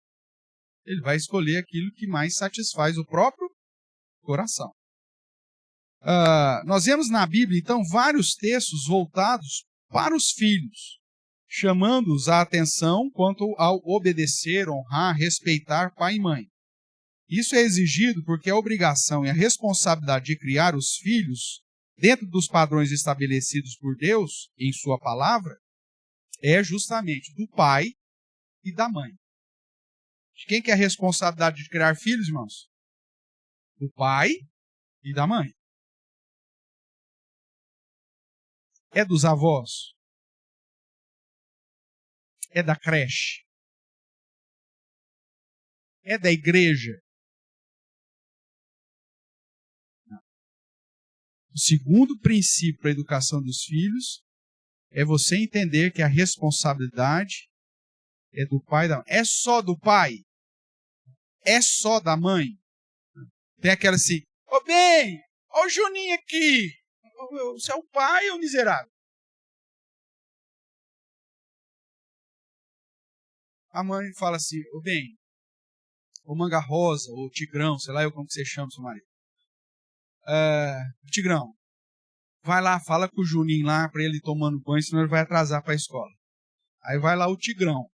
Ele vai escolher aquilo que mais satisfaz o próprio coração. Nós vemos na Bíblia, então, vários textos voltados para os filhos, chamando-os a atenção quanto ao obedecer, honrar, respeitar pai e mãe. Isso é exigido porque a obrigação e a responsabilidade de criar os filhos dentro dos padrões estabelecidos por Deus em sua palavra é justamente do pai e da mãe. De quem que é a responsabilidade de criar filhos, irmãos? Do pai e da mãe. É dos avós? É da creche? É da igreja? Não. O segundo princípio para a educação dos filhos é você entender que a responsabilidade é do pai e da mãe. É só do pai? É só da mãe? Tem aquela assim, bem, ó o Juninho aqui. Você é o pai ou miserável? A mãe fala assim, bem, o Manga Rosa, ou Tigrão, sei lá como que você chama seu marido. Tigrão, vai lá, fala com o Juninho lá, para ele ir tomando banho, senão ele vai atrasar para a escola. Aí vai lá o Tigrão,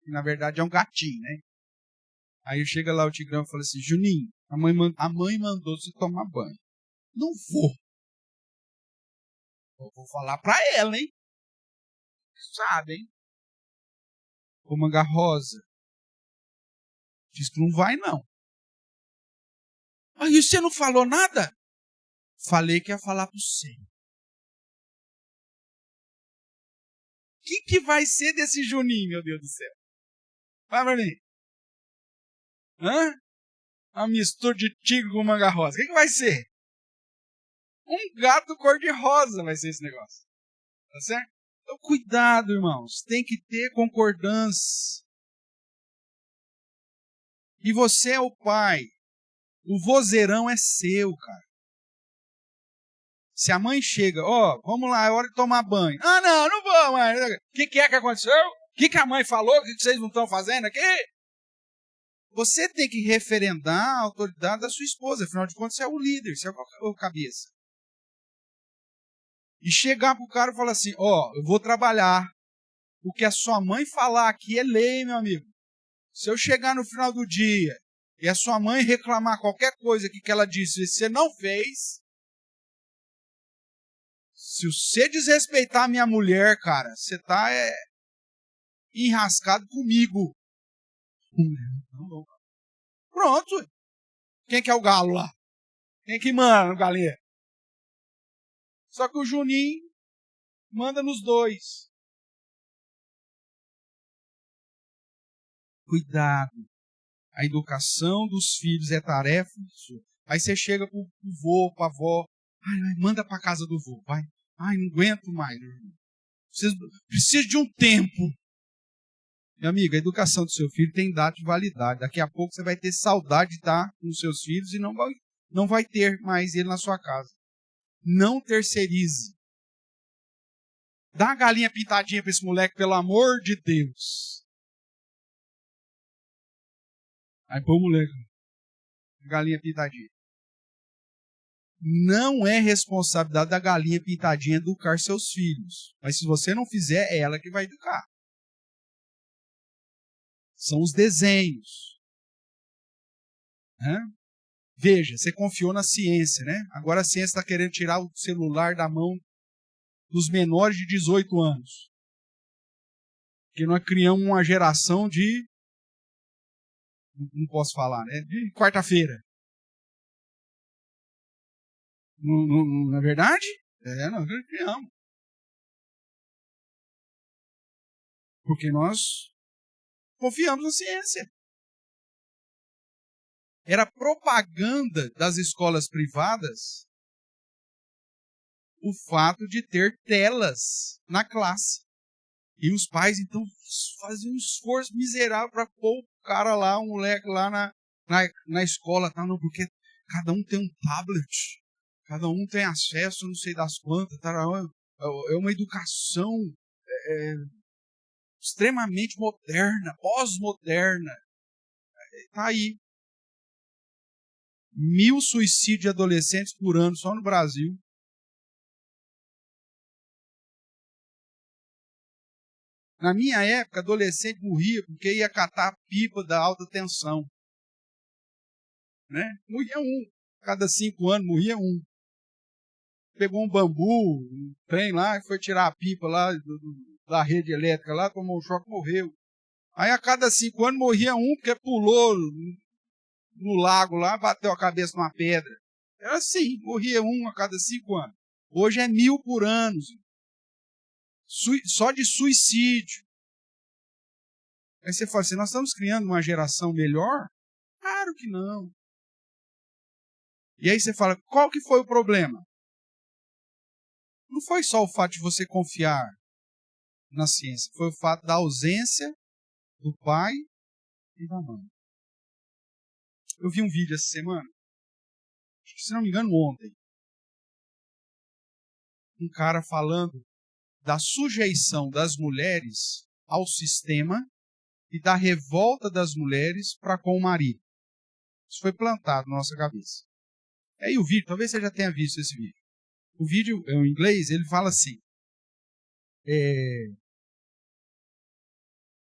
que na verdade é um gatinho, né? Aí chega lá o Tigrão e fala assim, Juninho, a mãe mandou você tomar banho. Não vou. Eu vou falar para ela, hein? Sabe, hein? O Manga Rosa diz que não vai, não. Aí você não falou nada? Falei que ia falar para você. O que vai ser desse Juninho, meu Deus do céu? Fala pra mim. Uma mistura de tigre com manga rosa. O que vai ser? Um gato cor-de-rosa vai ser esse negócio. Tá certo? Então, cuidado, irmãos. Tem que ter concordância. E você é o pai. O vozeirão é seu, cara. Se a mãe chega, vamos lá, é hora de tomar banho. Não vou, mãe. O que é que aconteceu? O que a mãe falou? O que vocês não estão fazendo aqui? Você tem que referendar a autoridade da sua esposa. Afinal de contas, você é o líder, você é o cabeça. E chegar pro cara e falar assim, eu vou trabalhar. O que a sua mãe falar aqui é lei, meu amigo. Se eu chegar no final do dia e a sua mãe reclamar qualquer coisa que ela disse e você não fez, se você desrespeitar a minha mulher, cara, você tá enrascado comigo. Pronto. Quem que é o galo lá? Quem que manda no galinha? Só que o Juninho manda nos dois. Cuidado. A educação dos filhos é tarefa sua. Aí você chega pro vô, pra avó. Manda pra casa do vô, vai. Não aguento mais. Preciso de um tempo. Meu amigo, a educação do seu filho tem data de validade. Daqui a pouco você vai ter saudade de estar com os seus filhos e não vai ter mais ele na sua casa. Não terceirize. Dá uma galinha pintadinha para esse moleque, pelo amor de Deus. Aí põe o moleque, galinha pintadinha. Não é responsabilidade da galinha pintadinha educar seus filhos. Mas se você não fizer, é ela que vai educar. São os desenhos. Veja, você confiou na ciência, né? Agora a ciência está querendo tirar o celular da mão dos menores de 18 anos. Porque nós criamos uma geração de... Não posso falar, né? De quarta-feira. Não é verdade? Nós criamos. Porque nós confiamos na ciência. Era propaganda das escolas privadas o fato de ter telas na classe. E os pais, então, faziam um esforço miserável para pôr o cara lá, o moleque lá na escola, tá? Não, porque cada um tem um tablet, cada um tem acesso, não sei das quantas, tá? É uma educação extremamente moderna, pós-moderna. Está aí. 1.000 suicídios de adolescentes por ano só no Brasil. Na minha época, adolescente morria porque ia catar pipa da alta tensão. Né? Morria um. Cada 5 anos morria um. Pegou um bambu, um trem lá, foi tirar a pipa lá da rede elétrica lá, tomou um choque, morreu. Aí a cada 5 anos morria um porque pulou no lago lá, bateu a cabeça numa pedra. Era assim, morria um a cada 5 anos. Hoje é 1.000 por ano. Só de suicídio. Aí você fala assim, nós estamos criando uma geração melhor? Claro que não. E aí você fala, qual que foi o problema? Não foi só o fato de você confiar na ciência, foi o fato da ausência do pai e da mãe. Eu vi um vídeo essa semana, se não me engano ontem, um cara falando da sujeição das mulheres ao sistema e da revolta das mulheres para com o marido. Isso foi plantado na nossa cabeça. Aí o vídeo, talvez você já tenha visto esse vídeo. O vídeo, em inglês, ele fala assim,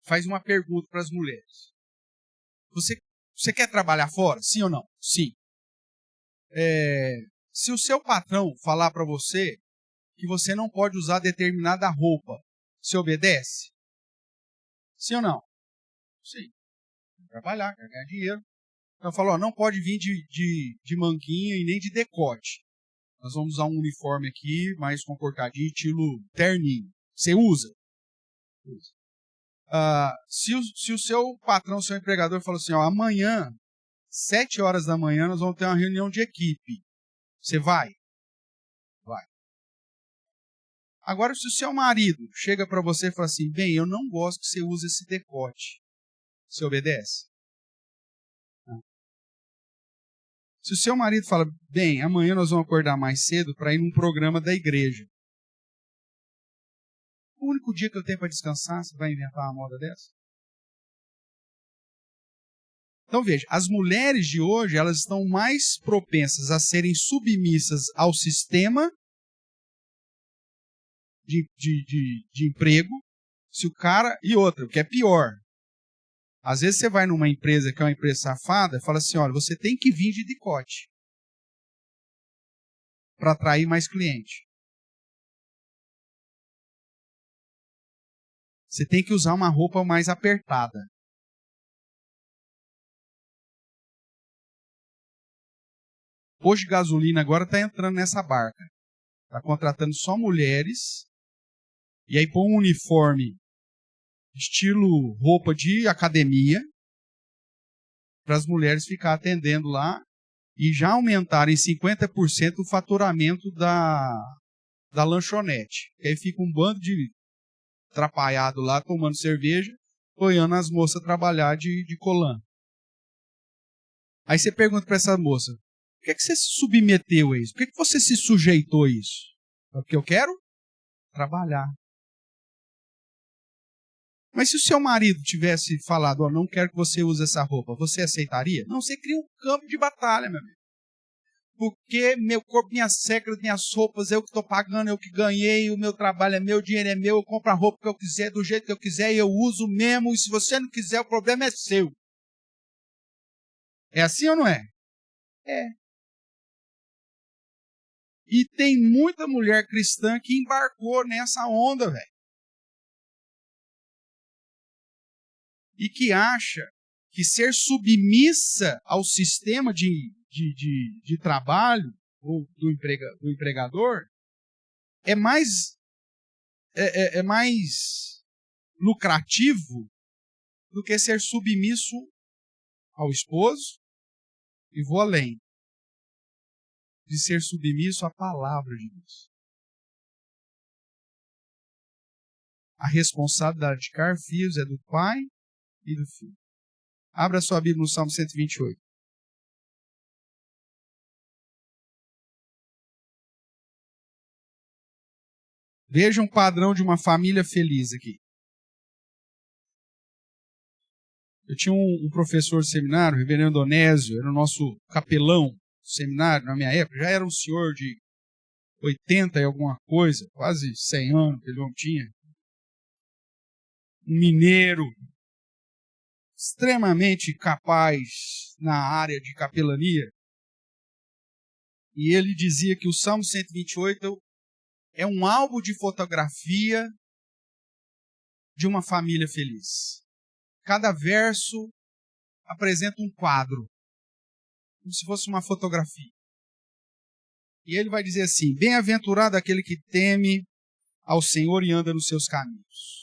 faz uma pergunta para as mulheres. Você quer trabalhar fora? Sim ou não? Sim. Se o seu patrão falar para você que você não pode usar determinada roupa, você obedece? Sim ou não? Sim. Quer trabalhar, quer ganhar dinheiro. Então falou, não pode vir de manguinha e nem de decote. Nós vamos usar um uniforme aqui, mais comportadinho, estilo terninho. Você usa? Usa. Se o seu patrão, seu empregador, falou assim, amanhã, 7 horas da manhã, nós vamos ter uma reunião de equipe. Você vai? Vai. Agora, se o seu marido chega para você e fala assim, bem, eu não gosto que você use esse decote. Você obedece? Não. Se o seu marido fala, bem, amanhã nós vamos acordar mais cedo para ir num programa da igreja. O único dia que eu tenho para descansar, você vai inventar uma moda dessa? Então veja, as mulheres de hoje, elas estão mais propensas a serem submissas ao sistema de emprego, se o cara... E outra, o que é pior, às vezes você vai numa empresa que é uma empresa safada e fala assim, olha, você tem que vir de decote para atrair mais cliente. Você tem que usar uma roupa mais apertada. Hoje gasolina agora está entrando nessa barca. Está contratando só mulheres. E aí põe um uniforme estilo roupa de academia para as mulheres ficar atendendo lá e já aumentarem 50% o faturamento da lanchonete. E aí fica um bando de atrapalhado lá tomando cerveja, olhando as moças trabalhar de colã. Aí você pergunta para essa moça, por que você se submeteu a isso? Por que você se sujeitou a isso? Porque eu quero trabalhar. Mas se o seu marido tivesse falado, não quero que você use essa roupa, você aceitaria? Não, você cria um campo de batalha, meu amigo. Porque meu corpo, minhas regras, minhas roupas, eu que estou pagando, eu que ganhei, o meu trabalho é meu, o dinheiro é meu, eu compro a roupa que eu quiser, do jeito que eu quiser, e eu uso mesmo, e se você não quiser, o problema é seu. É assim ou não é? É. E tem muita mulher cristã que embarcou nessa onda, velho. E que acha que ser submissa ao sistema de trabalho ou do empregador é mais lucrativo do que ser submisso ao esposo, e vou além, de ser submisso à palavra de Deus. A responsabilidade de criar filhos é do pai e do filho. Abra sua Bíblia no Salmo 128. Veja um padrão de uma família feliz aqui. Eu tinha um professor de seminário, o reverendo Onésio, era o nosso capelão do seminário na minha época, já era um senhor de 80 e alguma coisa, quase 100 anos que ele não tinha. Um mineiro, extremamente capaz na área de capelania. E ele dizia que o Salmo 128 é um álbum de fotografia de uma família feliz. Cada verso apresenta um quadro, como se fosse uma fotografia. E ele vai dizer assim: bem-aventurado aquele que teme ao Senhor e anda nos seus caminhos.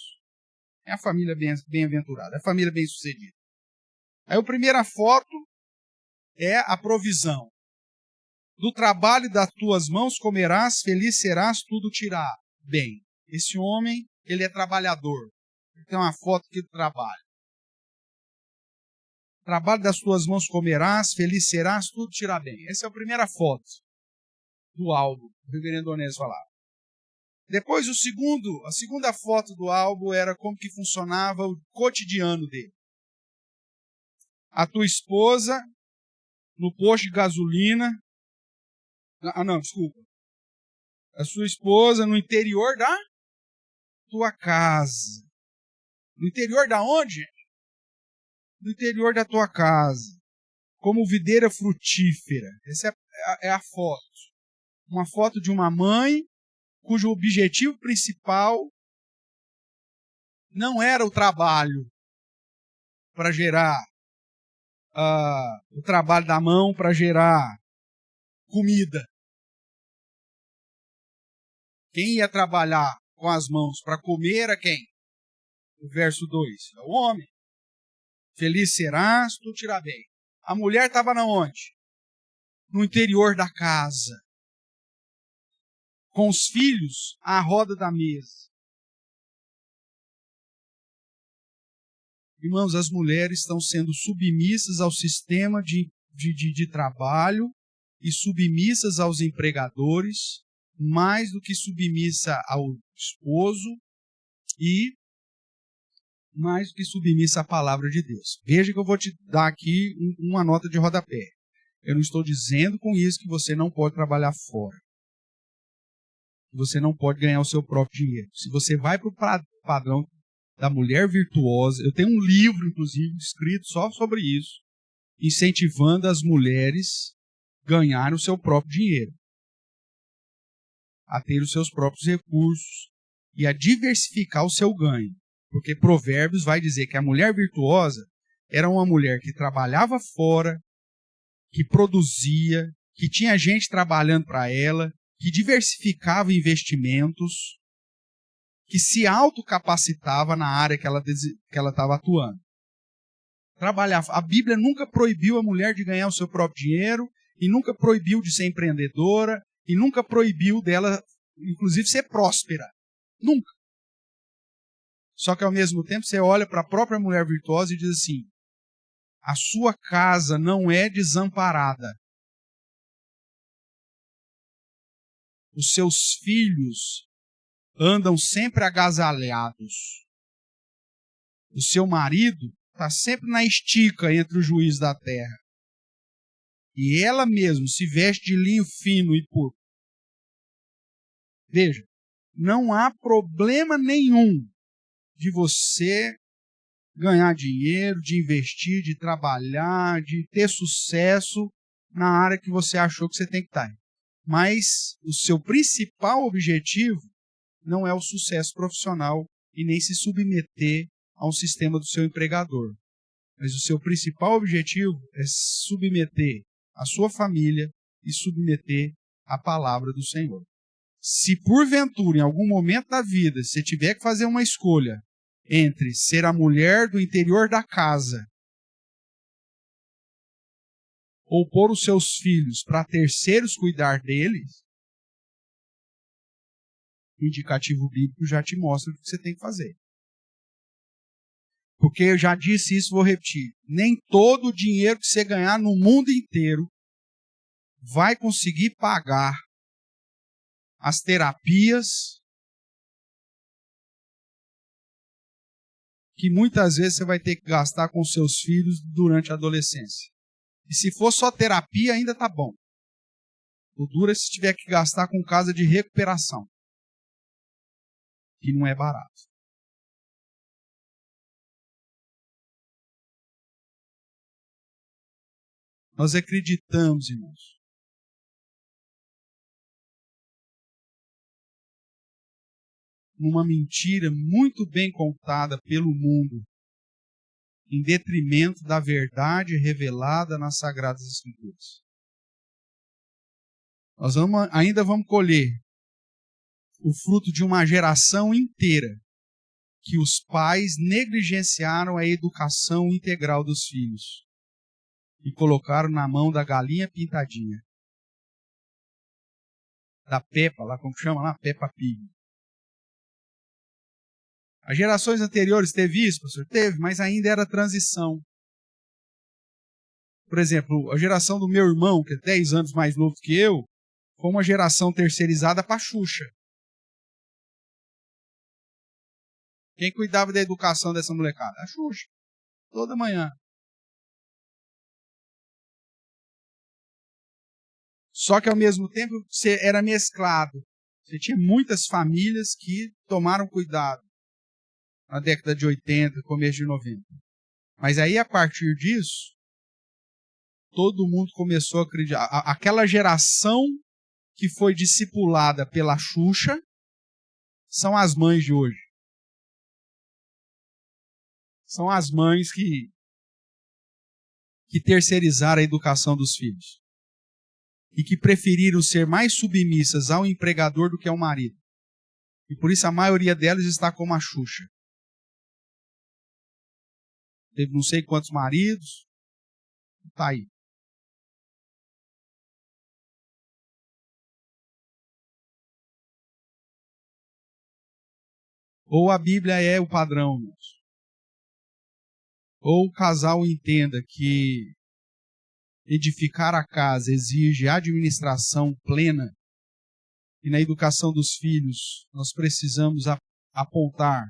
É a família bem-aventurada, é a família bem-sucedida. Aí a primeira foto é a provisão. Do trabalho das tuas mãos comerás, feliz serás, tudo te irá bem. Esse homem, ele é trabalhador. Tem uma foto aqui do trabalho. Trabalho das tuas mãos comerás, feliz serás, tudo te irá bem. Essa é a primeira foto do álbum, o reverendo Onésio falava. Depois a segunda foto do álbum era como que funcionava o cotidiano dele. A tua esposa no posto de gasolina. Desculpa. A sua esposa no interior da tua casa. No interior da onde? No interior da tua casa. Como videira frutífera. Essa é a foto. Uma foto de uma mãe cujo objetivo principal não era o trabalho para gerar o trabalho da mão para gerar comida. Quem ia trabalhar com as mãos para comer era quem? O verso 2. É o homem. Feliz serás, tu te irá bem. A mulher estava na onde? No interior da casa. Com os filhos à roda da mesa. Irmãos, as mulheres estão sendo submissas ao sistema de trabalho e submissas aos empregadores, mais do que submissa ao esposo e mais do que submissa à palavra de Deus. Veja que eu vou te dar aqui uma nota de rodapé. Eu não estou dizendo com isso que você não pode trabalhar fora. Que você não pode ganhar o seu próprio dinheiro. Se você vai para o padrão da mulher virtuosa, eu tenho um livro, inclusive, escrito só sobre isso, incentivando as mulheres a ganharem o seu próprio dinheiro, a ter os seus próprios recursos e a diversificar o seu ganho. Porque Provérbios vai dizer que a mulher virtuosa era uma mulher que trabalhava fora, que produzia, que tinha gente trabalhando para ela, que diversificava investimentos, que se autocapacitava na área que ela estava atuando. A Bíblia nunca proibiu a mulher de ganhar o seu próprio dinheiro, e nunca proibiu de ser empreendedora, e nunca proibiu dela, inclusive, ser próspera. Nunca. Só que, ao mesmo tempo, você olha para a própria mulher virtuosa e diz assim: a sua casa não é desamparada. Os seus filhos andam sempre agasalhados. o seu marido está sempre na estica entre o juízo da terra. E ela mesmo se veste de linho fino e puro. Veja, não há problema nenhum de você ganhar dinheiro, de investir, de trabalhar, de ter sucesso na área que você achou que você tem que estar. Mas o seu principal objetivo não é o sucesso profissional e nem se submeter a um sistema do seu empregador. Mas o seu principal objetivo é submeter a sua família e submeter a palavra do Senhor. Se porventura, em algum momento da vida, você tiver que fazer uma escolha entre ser a mulher do interior da casa ou pôr os seus filhos para terceiros cuidar deles, o indicativo bíblico já te mostra o que você tem que fazer. Porque eu já disse isso, vou repetir. Nem todo o dinheiro que você ganhar no mundo inteiro vai conseguir pagar as terapias que muitas vezes você vai ter que gastar com seus filhos durante a adolescência. E se for só terapia, ainda tá bom. O duro é se tiver que gastar com casa de recuperação, que não é barato. Nós acreditamos, irmãos, numa mentira muito bem contada pelo mundo, em detrimento da verdade revelada nas Sagradas Escrituras. Nós ainda vamos colher o fruto de uma geração inteira que os pais negligenciaram a educação integral dos filhos e colocaram na mão da galinha pintadinha, da Peppa, lá como chama lá, Peppa Pig. As gerações anteriores teve isso, pastor? Teve, mas ainda era transição. Por exemplo, a geração do meu irmão, que é 10 anos mais novo que eu, foi uma geração terceirizada para a Xuxa. Quem cuidava da educação dessa molecada? A Xuxa. Toda manhã. Só que ao mesmo tempo você era mesclado. Você tinha muitas famílias que tomaram cuidado na década de 80, começo de 90. Mas aí, a partir disso, todo mundo começou a acreditar. Aquela geração que foi discipulada pela Xuxa são as mães de hoje. São as mães que terceirizaram a educação dos filhos. E que preferiram ser mais submissas ao empregador do que ao marido. E por isso a maioria delas está como a Xuxa. Teve não sei quantos maridos. Está aí. Ou a Bíblia é o padrão, meus. Ou o casal entenda que edificar a casa exige administração plena e na educação dos filhos nós precisamos apontar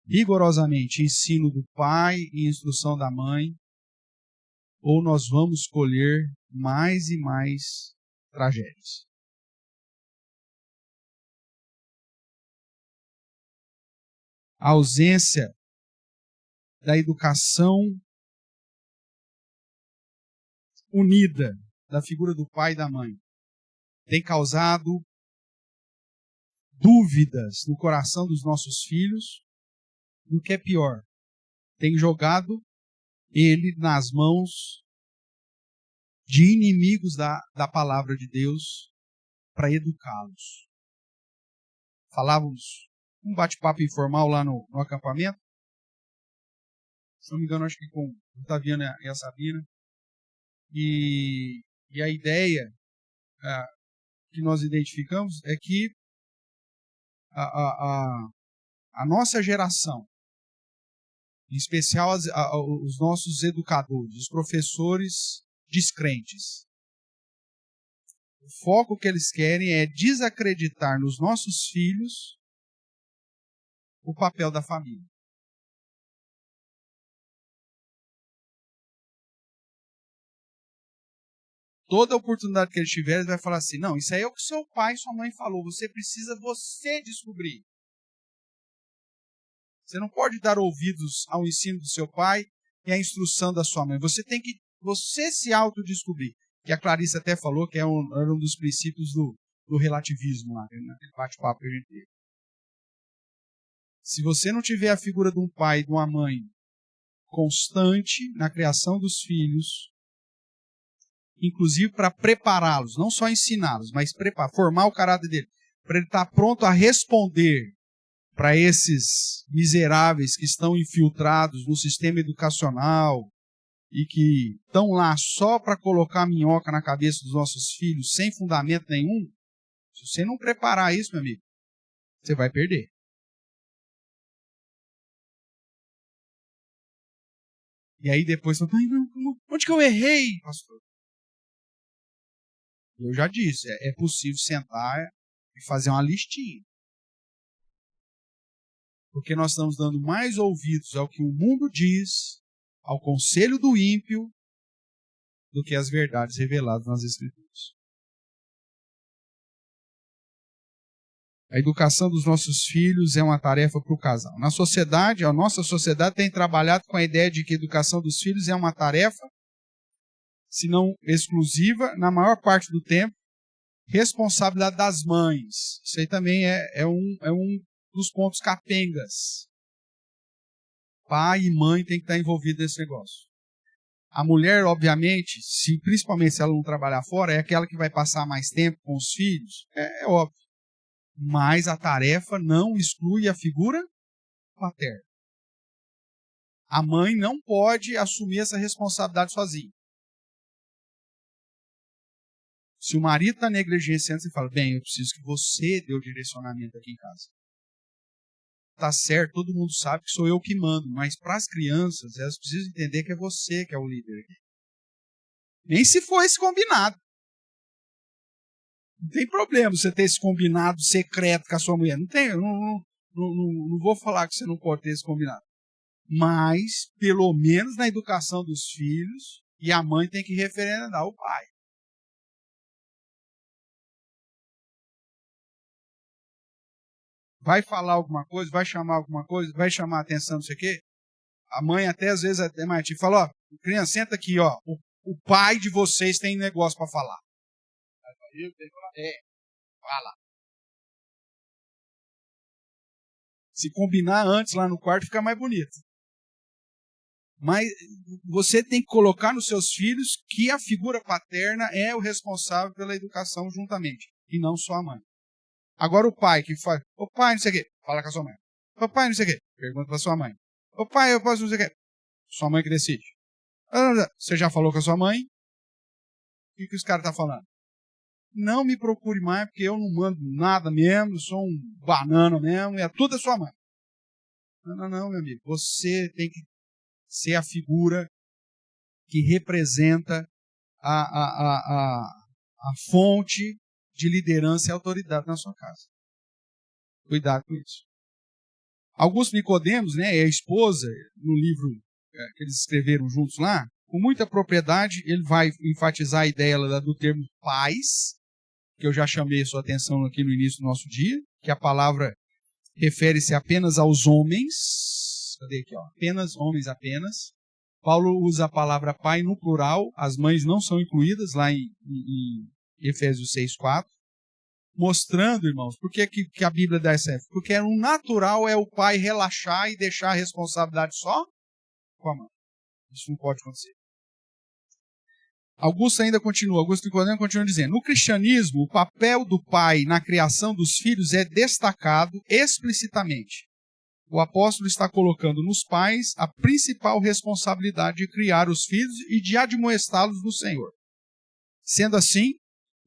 rigorosamente ensino do pai e instrução da mãe, ou nós vamos colher mais e mais tragédias. A ausência da educação unida da figura do pai e da mãe tem causado dúvidas no coração dos nossos filhos, do que é pior, tem jogado ele nas mãos de inimigos da palavra de Deus para educá-los. Falávamos um bate-papo informal lá no acampamento, se não me engano, acho que com o Taviano e a Sabina, e a ideia que nós identificamos é que a nossa geração, em especial os nossos educadores, os professores descrentes, o foco que eles querem é desacreditar nos nossos filhos o papel da família. Toda oportunidade que eles tiverem, eles vão falar assim, não, isso aí é o que seu pai e sua mãe falou, você precisa descobrir. Você não pode dar ouvidos ao ensino do seu pai e à instrução da sua mãe. Você tem que se autodescobrir. Que a Clarice até falou que era um dos princípios do relativismo lá, naquele bate-papo que a gente teve. Se você não tiver a figura de um pai e de uma mãe constante na criação dos filhos, inclusive para prepará-los, não só ensiná-los, mas formar o caráter dele, para ele estar pronto a responder para esses miseráveis que estão infiltrados no sistema educacional e que estão lá só para colocar minhoca na cabeça dos nossos filhos sem fundamento nenhum. Se você não preparar isso, meu amigo, você vai perder. E aí depois você fala, onde que eu errei, pastor? Eu já disse, é possível sentar e fazer uma listinha. Porque nós estamos dando mais ouvidos ao que o mundo diz, ao conselho do ímpio, do que às verdades reveladas nas Escrituras. A educação dos nossos filhos é uma tarefa para o casal. Na sociedade, a nossa sociedade tem trabalhado com a ideia de que a educação dos filhos é uma tarefa, se não exclusiva, na maior parte do tempo, responsabilidade das mães. Isso aí também é um dos pontos capengas. Pai e mãe têm que estar envolvidos nesse negócio. A mulher, obviamente, principalmente se ela não trabalhar fora, é aquela que vai passar mais tempo com os filhos. É óbvio. Mas a tarefa não exclui a figura paterna. A mãe não pode assumir essa responsabilidade sozinha. Se o marido está negligenciando, você fala, bem, eu preciso que você dê o direcionamento aqui em casa. Tá certo, todo mundo sabe que sou eu que mando, mas para as crianças, elas precisam entender que é você que é o líder aqui. Nem se for esse combinado. Não tem problema você ter esse combinado secreto com a sua mulher. Não tem, não vou falar que você não pode ter esse combinado. Mas, pelo menos na educação dos filhos, e a mãe tem que referendar o pai. Vai falar alguma coisa, vai chamar alguma coisa, vai chamar a atenção, não sei o quê. A mãe até às vezes até mais tipo, fala, ó, criança, senta aqui, ó. O pai de vocês tem negócio para falar. Fala. Se combinar antes lá no quarto, fica mais bonito. Mas você tem que colocar nos seus filhos que a figura paterna é o responsável pela educação juntamente, e não só a mãe. Agora o pai que faz, ô pai, não sei o quê, fala com a sua mãe. Ô pai, não sei o quê, pergunta para sua mãe. Ô pai, eu posso não sei o quê. Sua mãe que decide. Você já falou com a sua mãe? O que os caras estão falando? Não me procure mais, porque eu não mando nada mesmo, eu sou um banana mesmo, é tudo da sua mãe. Não, meu amigo. Você tem que ser a figura que representa a fonte de liderança e autoridade na sua casa. Cuidado com isso. Augusto Nicodemos, né, é a esposa, no livro que eles escreveram juntos lá, com muita propriedade, ele vai enfatizar a ideia do termo pais, que eu já chamei a sua atenção aqui no início do nosso dia, que a palavra refere-se apenas aos homens. Cadê aqui? Ó? Apenas, homens apenas. Paulo usa a palavra pai no plural, as mães não são incluídas lá em Efésios 6,4, mostrando, irmãos, por que a Bíblia dá essa época? Porque o natural é o pai relaxar e deixar a responsabilidade só com a mãe. Isso não pode acontecer. Augusto Nicodemo continua dizendo, no cristianismo, o papel do pai na criação dos filhos é destacado explicitamente. O apóstolo está colocando nos pais a principal responsabilidade de criar os filhos e de admoestá-los no Senhor. Sendo assim,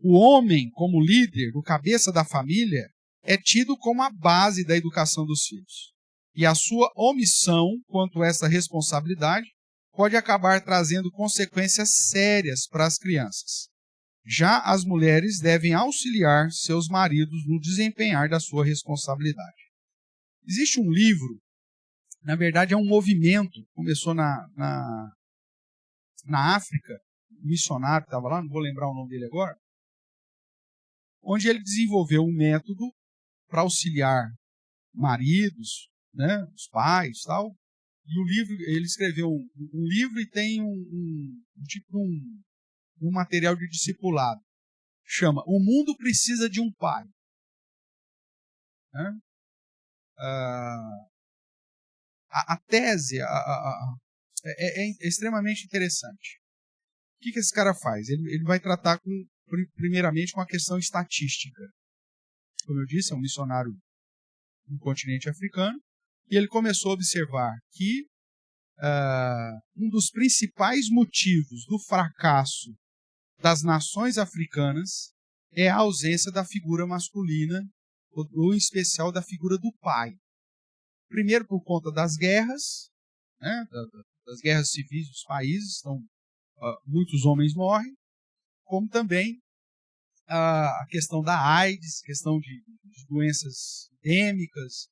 o homem, como líder, o cabeça da família, é tido como a base da educação dos filhos. E a sua omissão quanto a essa responsabilidade pode acabar trazendo consequências sérias para as crianças. Já as mulheres devem auxiliar seus maridos no desempenhar da sua responsabilidade. Existe um livro, na verdade é um movimento, começou na África, missionário que estava lá, não vou lembrar o nome dele agora, onde ele desenvolveu um método para auxiliar maridos, né, os pais e tal. E o livro, ele escreveu um livro e tem um material de discipulado. Chama O Mundo Precisa de um Pai. Né? A tese é extremamente interessante. O que esse cara faz? Ele vai tratar primeiramente com a questão estatística. Como eu disse, é um missionário no continente africano, e ele começou a observar que um dos principais motivos do fracasso das nações africanas é a ausência da figura masculina, ou em especial da figura do pai. Primeiro por conta das guerras, né, das guerras civis dos países, então muitos homens morrem, como também a questão da AIDS, questão de doenças endêmicas,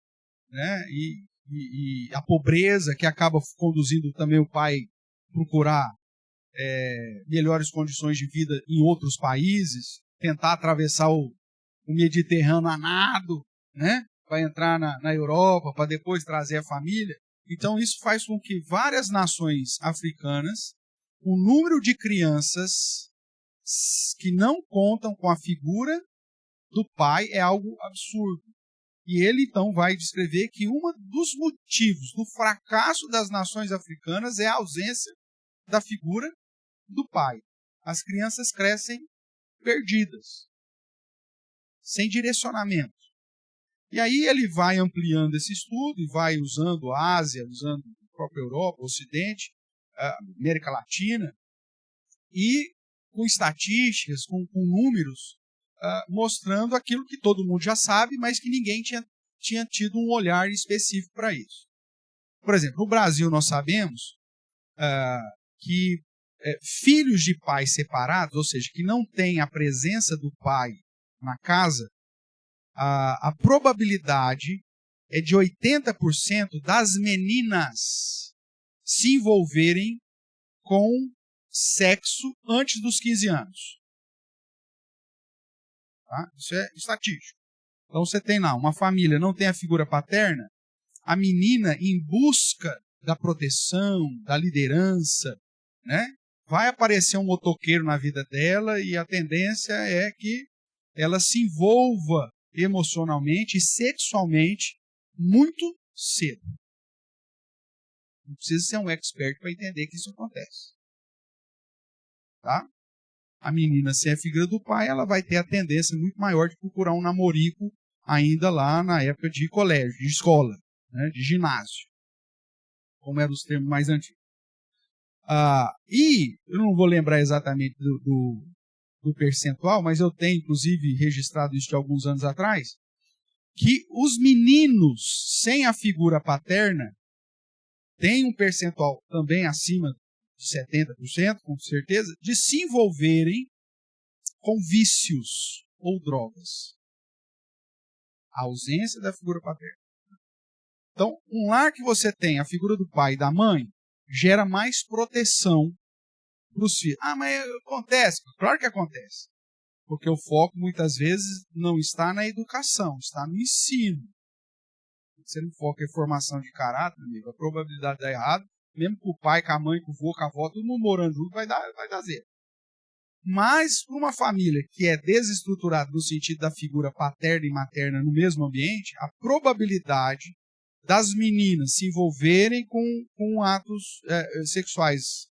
né, e a pobreza que acaba conduzindo também o pai a procurar melhores condições de vida em outros países, tentar atravessar o Mediterrâneo a nado, né, para entrar na Europa, para depois trazer a família. Então isso faz com que várias nações africanas, o número de crianças que não contam com a figura do pai é algo absurdo. E ele então vai descrever que um dos motivos do fracasso das nações africanas é a ausência da figura do pai. As crianças crescem perdidas, sem direcionamento. E aí ele vai ampliando esse estudo e vai usando a Ásia, usando a própria Europa, o Ocidente, a América Latina, e com estatísticas, com números, mostrando aquilo que todo mundo já sabe, mas que ninguém tinha tido um olhar específico para isso. Por exemplo, no Brasil nós sabemos que filhos de pais separados, ou seja, que não têm a presença do pai na casa, a probabilidade é de 80% das meninas se envolverem com sexo antes dos 15 anos. Tá? Isso é estatístico. Então você tem lá uma família, não tem a figura paterna, a menina em busca da proteção, da liderança, né? Vai aparecer um motoqueiro na vida dela e a tendência é que ela se envolva emocionalmente e sexualmente muito cedo. Não precisa ser um expert para entender que isso acontece. Tá? A menina, sem a figura do pai, ela vai ter a tendência muito maior de procurar um namorico ainda lá na época de colégio, de escola, né, de ginásio, como eram os termos mais antigos. E eu não vou lembrar exatamente do percentual, mas eu tenho, inclusive, registrado isso de alguns anos atrás, que os meninos sem a figura paterna têm um percentual também acima de 70%, com certeza, de se envolverem com vícios ou drogas. A ausência da figura paterna. Então, um lar que você tem a figura do pai e da mãe gera mais proteção para os filhos. Mas acontece. Claro que acontece. Porque o foco, muitas vezes, não está na educação, está no ensino. Se você não foca em formação de caráter, amigo, a probabilidade de dar errado, mesmo com o pai, com a mãe, com o vô, com a avó, todo mundo morando junto, vai dar zero. Mas, para uma família que é desestruturada no sentido da figura paterna e materna no mesmo ambiente, a probabilidade das meninas se envolverem com atos sexuais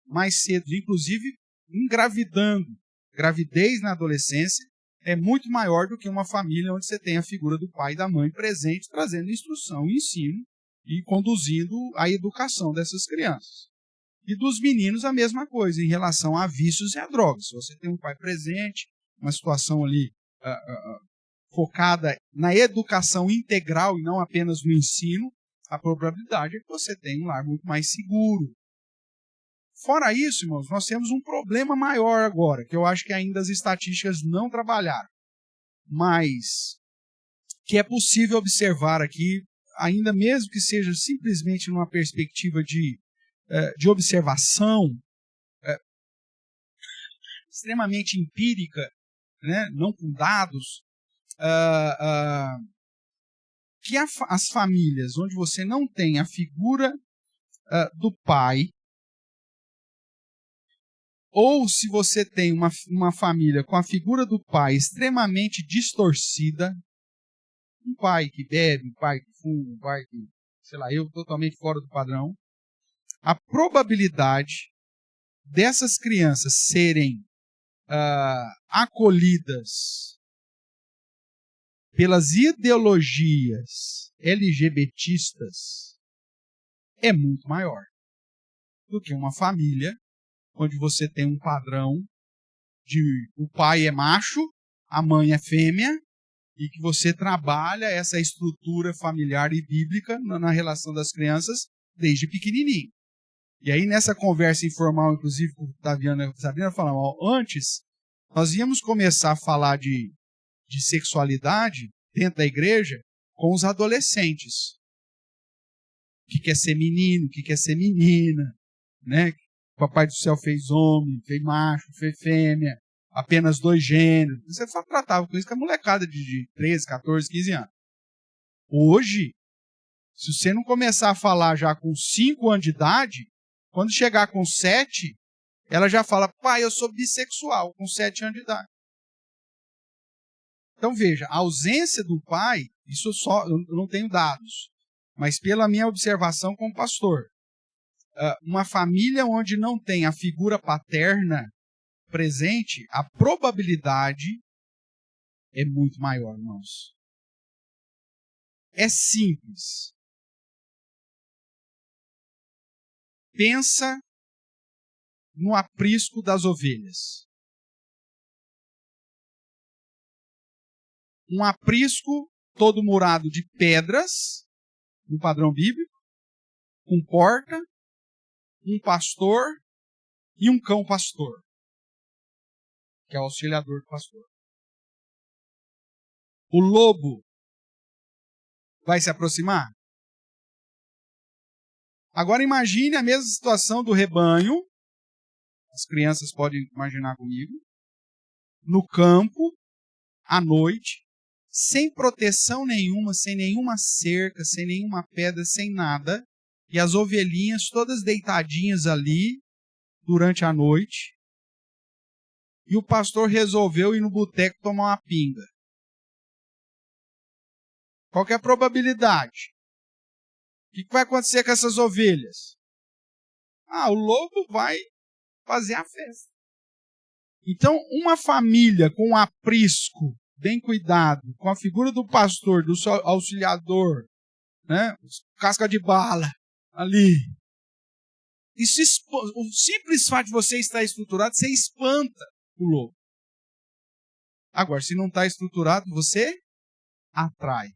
mais cedo, inclusive engravidando, gravidez na adolescência, é muito maior do que uma família onde você tem a figura do pai e da mãe presente, trazendo instrução e ensino e conduzindo a educação dessas crianças. E dos meninos a mesma coisa, em relação a vícios e a drogas. Se você tem um pai presente, uma situação ali focada na educação integral e não apenas no ensino, a probabilidade é que você tenha um lar muito mais seguro. Fora isso, irmãos, nós temos um problema maior agora, que eu acho que ainda as estatísticas não trabalharam, mas que é possível observar aqui, ainda mesmo que seja simplesmente numa perspectiva de observação, extremamente empírica, né, não com dados, que as famílias onde você não tem a figura do pai, ou se você tem uma família com a figura do pai extremamente distorcida, um pai que bebe, um pai que fuma, um pai que, sei lá, totalmente fora do padrão, a probabilidade dessas crianças serem acolhidas pelas ideologias LGBTistas é muito maior do que uma família onde você tem um padrão de o pai é macho, a mãe é fêmea, e que você trabalha essa estrutura familiar e bíblica na relação das crianças desde pequenininho. E aí, nessa conversa informal, inclusive, com Sabrina falando, antes, nós íamos começar a falar de sexualidade dentro da igreja com os adolescentes. O que quer ser menino, o que quer ser menina, né? O Papai do Céu fez homem, fez macho, fez fêmea, apenas 2 gêneros. Você tratava com isso com a molecada de 13, 14, 15 anos. Hoje, se você não começar a falar já com 5 anos de idade, quando chegar com 7, ela já fala, pai, eu sou bissexual, com 7 anos de idade. Então veja, a ausência do pai, isso eu não tenho dados, mas pela minha observação como pastor, uma família onde não tem a figura paterna presente, a probabilidade é muito maior, irmãos. É simples. Pensa no aprisco das ovelhas. Um aprisco todo murado de pedras, no padrão bíblico, com porta, um pastor e um cão pastor, que é o auxiliador do pastor. O lobo vai se aproximar? Agora imagine a mesma situação do rebanho, as crianças podem imaginar comigo, no campo, à noite, sem proteção nenhuma, sem nenhuma cerca, sem nenhuma pedra, sem nada, e as ovelhinhas todas deitadinhas ali durante a noite, e o pastor resolveu ir no boteco tomar uma pinga. Qual que é a probabilidade? O que vai acontecer com essas ovelhas? O lobo vai fazer a festa. Então, uma família com um aprisco bem cuidado, com a figura do pastor, do seu auxiliador, né, casca de bala ali. O simples fato de você estar estruturado, você espanta o lobo. Agora, se não está estruturado, você atrai.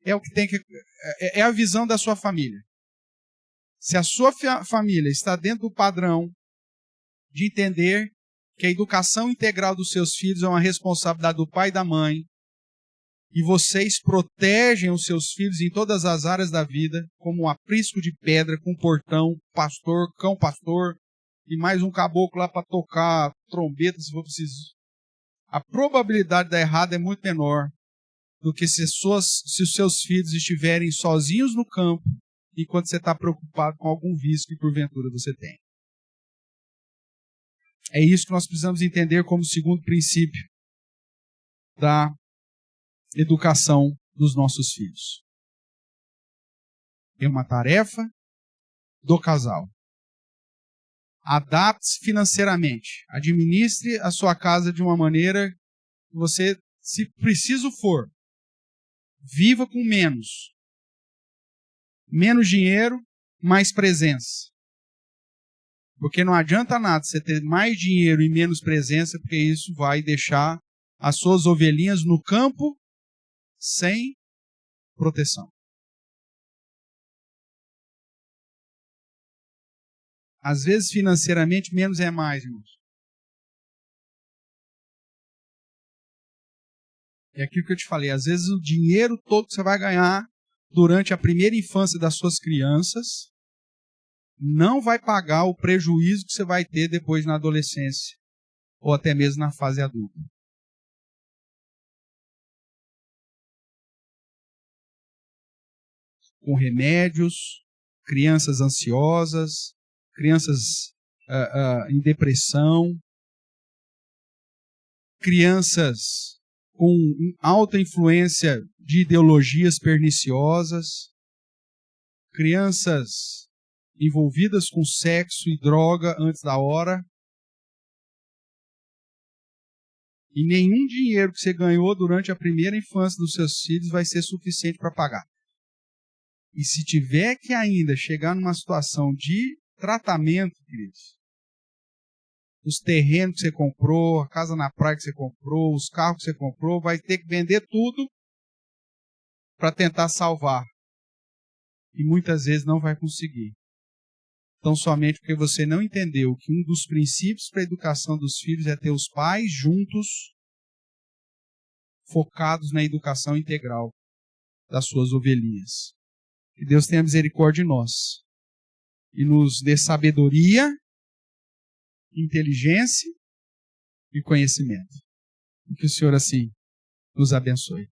É o que tem que. É a visão da sua família. Se a sua família está dentro do padrão de entender que a educação integral dos seus filhos é uma responsabilidade do pai e da mãe, e vocês protegem os seus filhos em todas as áreas da vida, como um aprisco de pedra, com portão, pastor, cão pastor, e mais um caboclo lá para tocar trombeta, se for preciso. A probabilidade de dar errado é muito menor do que se os seus filhos estiverem sozinhos no campo, enquanto você está preocupado com algum vício que porventura você tem. É isso que nós precisamos entender como segundo princípio da educação dos nossos filhos. É uma tarefa do casal. Adapte-se financeiramente. Administre a sua casa de uma maneira que você, se preciso for, viva com menos. Menos dinheiro, mais presença. Porque não adianta nada você ter mais dinheiro e menos presença, porque isso vai deixar as suas ovelhinhas no campo sem proteção. Às vezes, financeiramente, menos é mais, irmãos. É aquilo que eu te falei. Às vezes, o dinheiro todo que você vai ganhar durante a primeira infância das suas crianças não vai pagar o prejuízo que você vai ter depois na adolescência, ou até mesmo na fase adulta. Com remédios, crianças ansiosas, crianças em depressão, crianças com alta influência de ideologias perniciosas, crianças envolvidas com sexo e droga antes da hora, e nenhum dinheiro que você ganhou durante a primeira infância dos seus filhos vai ser suficiente para pagar. E se tiver que ainda chegar numa situação de tratamento, queridos, os terrenos que você comprou, a casa na praia que você comprou, os carros que você comprou, vai ter que vender tudo para tentar salvar. E muitas vezes não vai conseguir. Então, somente porque você não entendeu que um dos princípios para a educação dos filhos é ter os pais juntos, focados na educação integral das suas ovelhinhas. Que Deus tenha misericórdia de nós e nos dê sabedoria, inteligência e conhecimento. E que o Senhor assim nos abençoe.